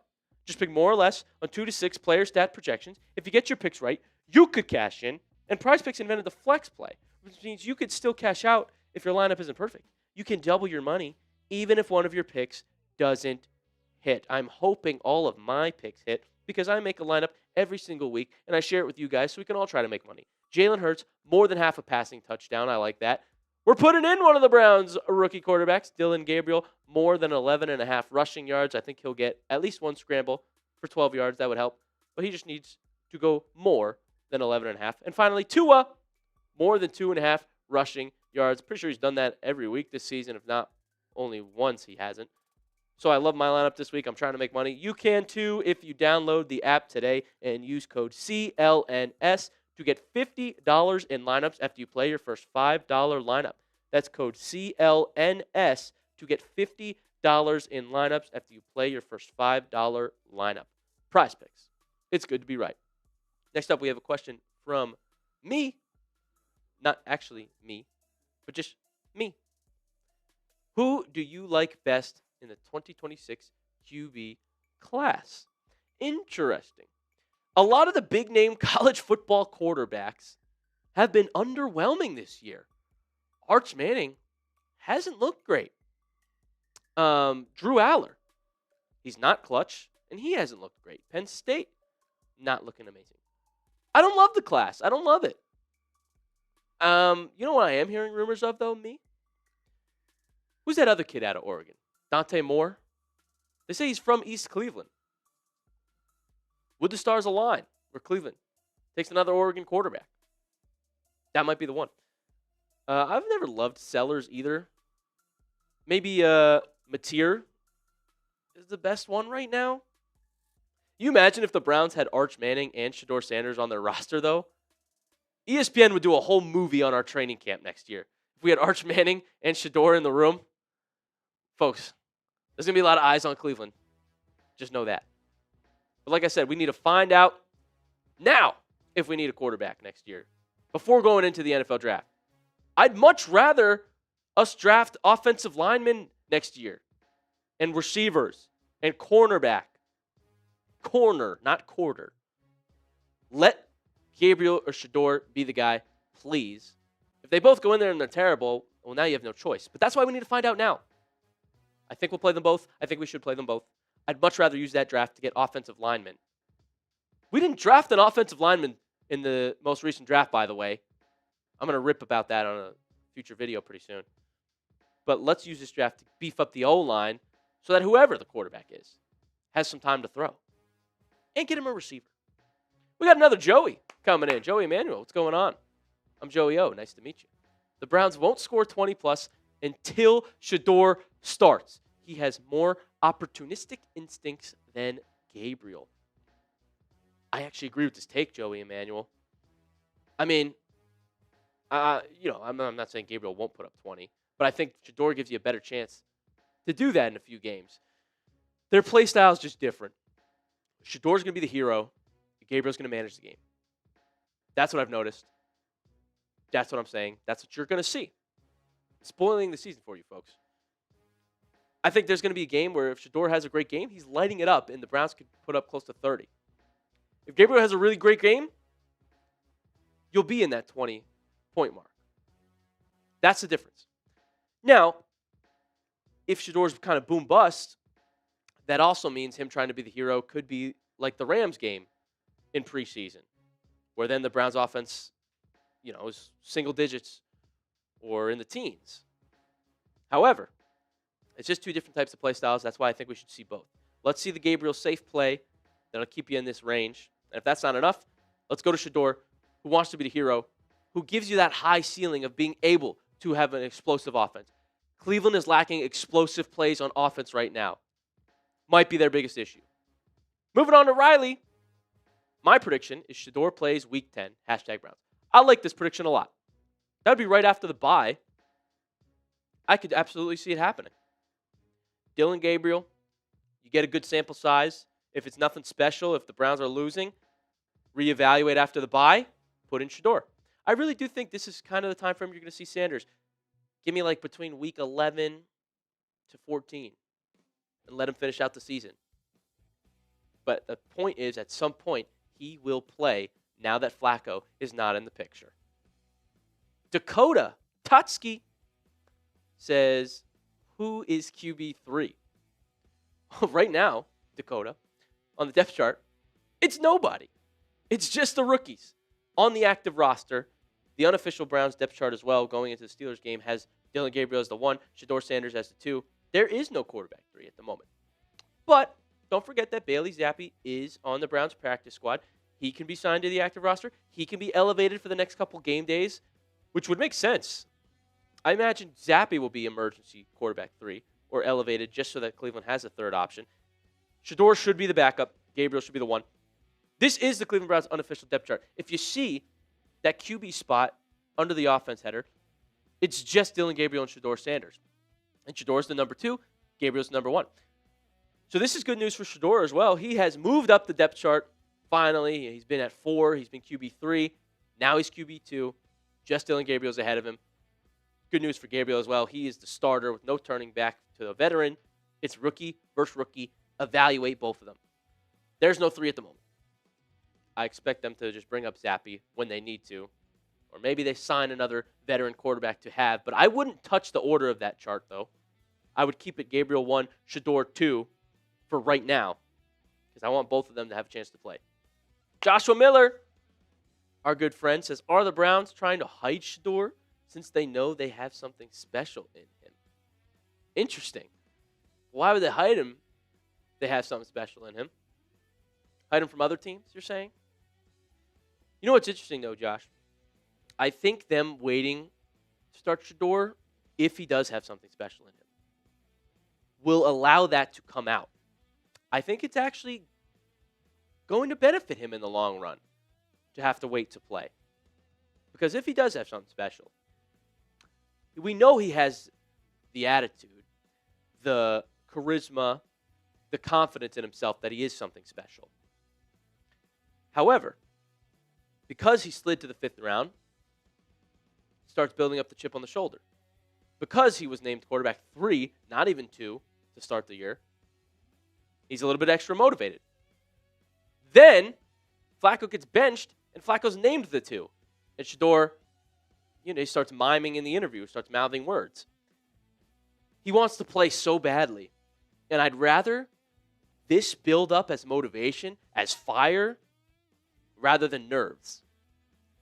Just pick more or less on 2 to 6 player stat projections. If you get your picks right, you could cash in. And PrizePicks invented the flex play, which means you could still cash out if your lineup isn't perfect. You can double your money even if one of your picks doesn't hit. I'm hoping all of my picks hit because I make a lineup every single week and I share it with you guys so we can all try to make money. Jalen Hurts, more than half a passing touchdown. I like that. We're putting in one of the Browns' rookie quarterbacks, Dillon Gabriel, more than 11.5 rushing yards. I think he'll get at least one scramble for 12 yards. That would help. But he just needs to go more than 11.5. And finally, Tua, more than 2.5 rushing yards. Pretty sure he's done that every week this season. If not, only once he hasn't. So I love my lineup this week. I'm trying to make money. You can too if you download the app today and use code CLNS to get $50 in lineups after you play your first $5 lineup. That's code CLNS to get $50 in lineups after you play your first $5 lineup. Prize Picks. It's good to be right. Next up, we have a question from me. Not actually me, but just me. Who do you like best in the 2026 QB class? Interesting. A lot of the big-name college football quarterbacks have been underwhelming this year. Arch Manning hasn't looked great. Drew Aller, he's not clutch, and he hasn't looked great. Penn State, not looking amazing. I don't love the class. I don't love it. You know what I am hearing rumors of, though, me? Who's that other kid out of Oregon? Dante Moore? They say he's from East Cleveland. Would the stars align where Cleveland takes another Oregon quarterback? That might be the one. I've never loved Sellers either. Maybe Mateer is the best one right now. You imagine if the Browns had Arch Manning and Shedeur Sanders on their roster, though? ESPN would do a whole movie on our training camp next year. If we had Arch Manning and Shedeur in the room, folks, there's going to be a lot of eyes on Cleveland. Just know that. But like I said, we need to find out now if we need a quarterback next year before going into the NFL draft. I'd much rather us draft offensive linemen next year and receivers and cornerback. Corner, not quarter. Let Gabriel or Shedeur be the guy, please. If they both go in there and they're terrible, well, now you have no choice. But that's why we need to find out now. I think we'll play them both. I think we should play them both. I'd much rather use that draft to get offensive linemen. We didn't draft an offensive lineman in the most recent draft, by the way. I'm going to rip about that on a future video pretty soon. But let's use this draft to beef up the O-line so that whoever the quarterback is has some time to throw. And get him a receiver. We got another Joey coming in. Joey Emmanuel, what's going on? I'm Joey O. Nice to meet you. The Browns won't score 20-plus until Shedeur starts. He has more opportunistic instincts than Gabriel. I actually agree with this take, Joey Emmanuel. I mean, I'm not saying Gabriel won't put up 20, but I think Shedeur gives you a better chance to do that in a few games. Their play style is just different. Shedeur's going to be the hero. Gabriel's going to manage the game. That's what I've noticed. That's what I'm saying. That's what you're going to see. Spoiling the season for you, folks. I think there's going to be a game where if Shedeur has a great game, he's lighting it up, and the Browns could put up close to 30. If Gabriel has a really great game, you'll be in that 20-point mark. That's the difference. Now, if Shedeur's kind of boom-bust, that also means him trying to be the hero could be like the Rams game in preseason, where then the Browns offense, is single digits or in the teens. However, it's just two different types of play styles. That's why I think we should see both. Let's see the Gabriel safe play that'll keep you in this range. And if that's not enough, let's go to Shedeur, who wants to be the hero, who gives you that high ceiling of being able to have an explosive offense. Cleveland is lacking explosive plays on offense right now. Might be their biggest issue. Moving on to Riley. My prediction is Shedeur plays Week 10, #Browns. I like this prediction a lot. That would be right after the bye. I could absolutely see it happening. Dillon Gabriel, you get a good sample size. If it's nothing special, if the Browns are losing, reevaluate after the bye, put in Shedeur. I really do think this is kind of the time frame you're going to see Sanders. Give me like between week 11 to 14 and let him finish out the season. But the point is, at some point, he will play now that Flacco is not in the picture. Dakota Tutsky says, who is QB3? Right now, Dakota, on the depth chart, it's nobody. It's just the rookies on the active roster. The unofficial Browns depth chart as well going into the Steelers game has Dillon Gabriel as the 1, Shedeur Sanders as the 2. There is no quarterback 3 at the moment. But don't forget that Bailey Zappi is on the Browns practice squad. He can be signed to the active roster. He can be elevated for the next couple game days, which would make sense. I imagine Zappi will be emergency quarterback 3 or elevated just so that Cleveland has a third option. Shedeur should be the backup. Gabriel should be the 1. This is the Cleveland Browns unofficial depth chart. If you see that QB spot under the offense header, it's just Dillon Gabriel and Shedeur Sanders. And Shedeur's the number 2. Gabriel's the number 1. So this is good news for Shedeur as well. He has moved up the depth chart finally. He's been at 4. He's been QB 3. Now he's QB 2. Just Dillon Gabriel's ahead of him. Good news for Gabriel as well. He is the starter with no turning back to the veteran. It's rookie versus rookie. Evaluate both of them. There's no 3 at the moment. I expect them to just bring up Zappi when they need to. Or maybe they sign another veteran quarterback to have. But I wouldn't touch the order of that chart, though. I would keep it Gabriel 1, Shedeur 2 for right now. Because I want both of them to have a chance to play. Joshua Miller, our good friend, says, are the Browns trying to hide Shedeur since they know they have something special in him? Interesting. Why would they hide him if they have something special in him? Hide him from other teams, you're saying? You know what's interesting, though, Josh? I think them waiting to start Shedeur, if he does have something special in him, will allow that to come out. I think it's actually going to benefit him in the long run to have to wait to play. Because if he does have something special, we know he has the attitude, the charisma, the confidence in himself that he is something special. However, because he slid to the 5th round, starts building up the chip on the shoulder. Because he was named quarterback 3, not even 2, to start the year, he's a little bit extra motivated. Then, Flacco gets benched, and Flacco's named the 2. And Shedeur, he starts miming in the interview, starts mouthing words. He wants to play so badly. And I'd rather this build up as motivation, as fire, rather than nerves.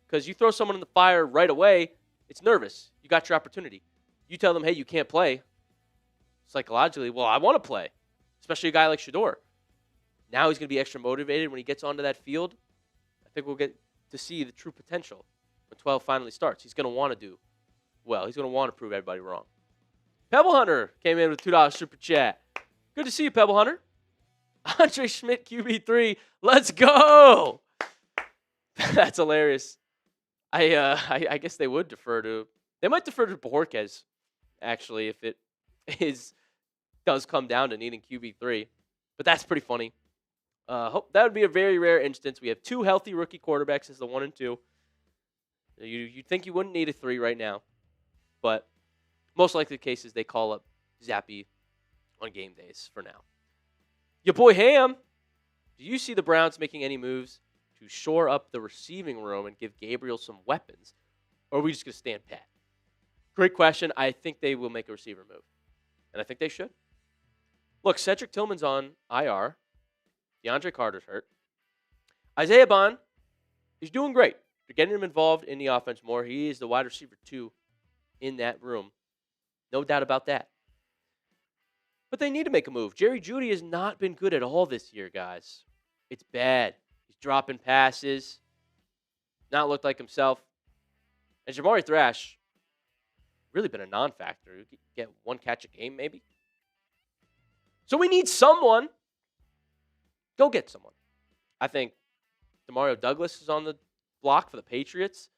Because you throw someone in the fire right away, it's nervous. You got your opportunity. You tell them, hey, you can't play. Psychologically, well, I want to play. Especially a guy like Shedeur. Now he's going to be extra motivated when he gets onto that field. I think we'll get to see the true potential when 12 finally starts. He's going to want to do well. He's going to want to prove everybody wrong. Pebble Hunter came in with $2 super chat. Good to see you, Pebble Hunter. Andre Schmidt, QB3. Let's go. That's hilarious. I guess they would defer to. They might defer to Bojorquez, actually, if it does come down to needing QB3. But that's pretty funny. Hope that would be a very rare instance. We have 2 healthy rookie quarterbacks as the 1 and 2. You'd think you wouldn't need a 3 right now, but most likely the case is they call up Zappi on game days for now. Your boy Ham, do you see the Browns making any moves to shore up the receiving room and give Gabriel some weapons? Or are we just going to stand pat? Great question. I think they will make a receiver move. And I think they should. Look, Cedric Tillman's on IR. DeAndre Carter's hurt. Isaiah Bond, he's doing great. They're getting him involved in the offense more. He is the wide receiver 2 in that room. No doubt about that. But they need to make a move. Jerry Jeudy has not been good at all this year, guys. It's bad. He's dropping passes. Not looked like himself. And Jamari Thrash, really been a non-factor. You get 1 catch a game, maybe. So we need someone. Go get someone. I think Demario Douglas is on the block for the Patriots.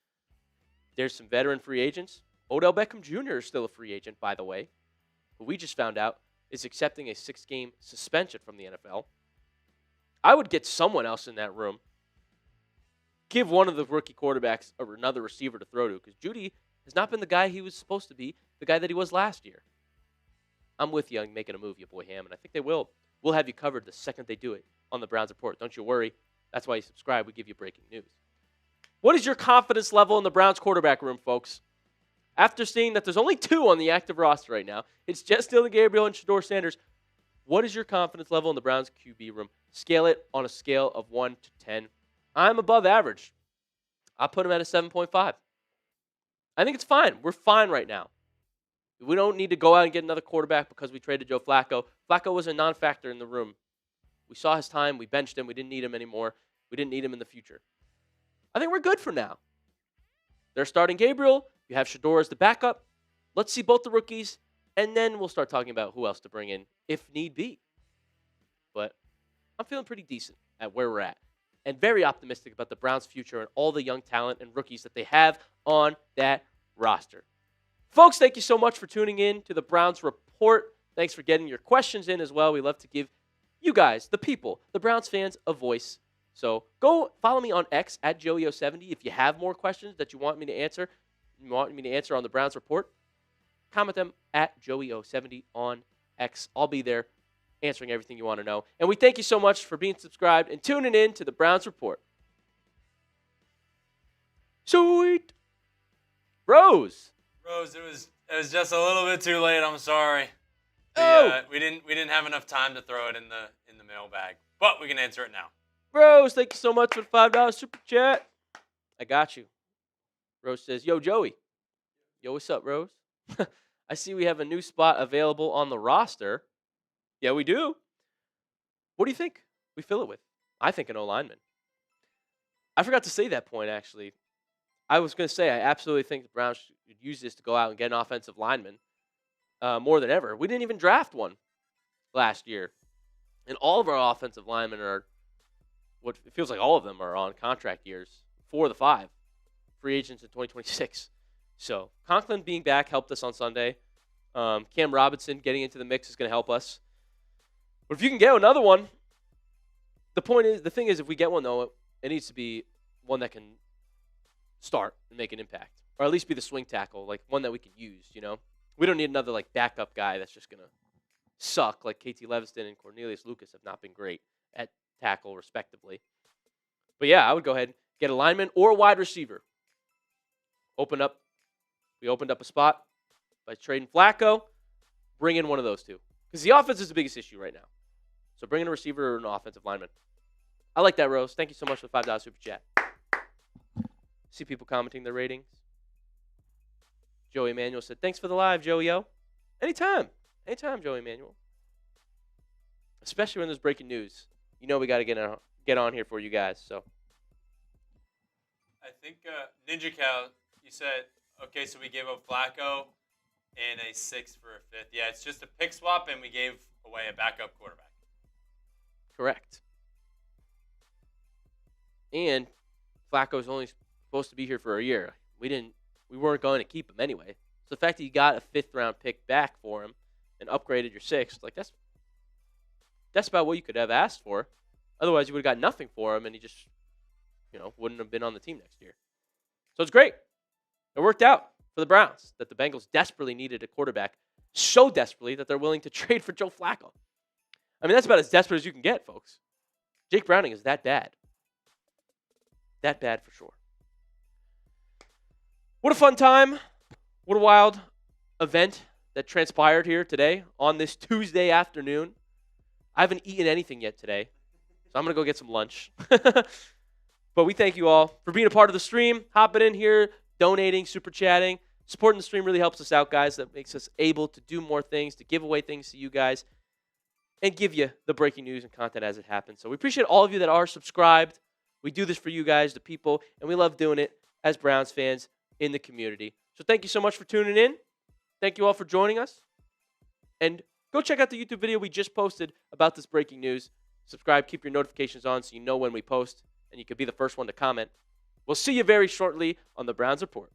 There's some veteran free agents. Odell Beckham Jr. is still a free agent, by the way, who we just found out is accepting a 6-game suspension from the NFL. I would get someone else in that room. Give one of the rookie quarterbacks another receiver to throw to, because Jeudy has not been the guy he was supposed to be, the guy that he was last year. I'm with you on making a move, you boy Ham, and I think they will. We'll have you covered the second they do it on the Browns Report. Don't you worry. That's why you subscribe. We give you breaking news. What is your confidence level in the Browns quarterback room, folks? After seeing that there's only 2 on the active roster right now, it's just Dillon Gabriel and Shedeur Sanders. What is your confidence level in the Browns QB room? Scale it on a scale of 1 to 10. I'm above average. I put him at a 7.5. I think it's fine. We're fine right now. We don't need to go out and get another quarterback because we traded Joe Flacco. Flacco was a non-factor in the room. We saw his time. We benched him. We didn't need him anymore. We didn't need him in the future. I think we're good for now. They're starting Gabriel. You have Shedeur as the backup. Let's see both the rookies, and then we'll start talking about who else to bring in if need be. But I'm feeling pretty decent at where we're at and very optimistic about the Browns' future and all the young talent and rookies that they have on that roster. Folks, thank you so much for tuning in to the Browns Report. Thanks for getting your questions in as well. We love to give you guys, the people, the Browns fans, a voice. So go follow me on X at Joey070 if you have more questions that you want me to answer. On the Browns Report. Comment them at Joey070 on X. I'll be there answering everything you want to know. And we thank you so much for being subscribed and tuning in to the Browns Report. Sweet. Rose, it was just a little bit too late. I'm sorry. We didn't have enough time to throw it in the mailbag, but we can answer it now. Rose, thank you so much for the $5 super chat. I got you. Rose says, "Yo, Joey." Yo, what's up, Rose? I see we have a new spot available on the roster. Yeah, we do. What do you think we fill it with? I think an O-lineman. I forgot to say that point, actually. I was going to say I absolutely think the Browns should use this to go out and get an offensive lineman more than ever. We didn't even draft one last year. And all of our offensive linemen are, what it feels like all of them are on contract years, 4 of the 5, free agents in 2026. So Conklin being back helped us on Sunday. Cam Robinson getting into the mix is going to help us. But if you can get another one, the thing is, if we get one, though, it needs to be one that can start and make an impact, or at least be the swing tackle, like one that we can use, you know? We don't need another, like, backup guy that's just going to suck, like KT Leviston and Cornelius Lucas have not been great at tackle, respectively. But, yeah, I would go ahead and get a lineman or a wide receiver. We opened up a spot by trading Flacco. Bring in one of those two. Because the offense is the biggest issue right now. So bring in a receiver or an offensive lineman. I like that, Rose. Thank you so much for the $5 super chat. See people commenting their ratings. Joey Emanuel said, "Thanks for the live, Joey-O." Anytime, Joey Emanuel. Especially when there's breaking news. You know we got to get on here for you guys. So I think Ninja Cow, you said, okay, so we gave up Flacco and a 6 for a 5th. Yeah, it's just a pick swap, and we gave away a backup quarterback. Correct. And Flacco's only supposed to be here for a year. We weren't going to keep him anyway. So the fact that you got a 5th round pick back for him and upgraded your 6th, like that's about what you could have asked for. Otherwise, you would have got nothing for him, and he just, wouldn't have been on the team next year. So it's great. It worked out for the Browns that the Bengals desperately needed a quarterback, so desperately that they're willing to trade for Joe Flacco. I mean, that's about as desperate as you can get, folks. Jake Browning is that bad. That bad for sure. What a fun time. What a wild event that transpired here today on this Tuesday afternoon. I haven't eaten anything yet today, so I'm going to go get some lunch. But we thank you all for being a part of the stream, hopping in here, donating, super chatting. Supporting the stream really helps us out, guys. That makes us able to do more things, to give away things to you guys, and give you the breaking news and content as it happens. So we appreciate all of you that are subscribed. We do this for you guys, the people, and we love doing it as Browns fans in the community. So thank you so much for tuning in. Thank you all for joining us. And go check out the YouTube video we just posted about this breaking news. Subscribe, keep your notifications on so you know when we post, and you could be the first one to comment. We'll see you very shortly on the Browns Report.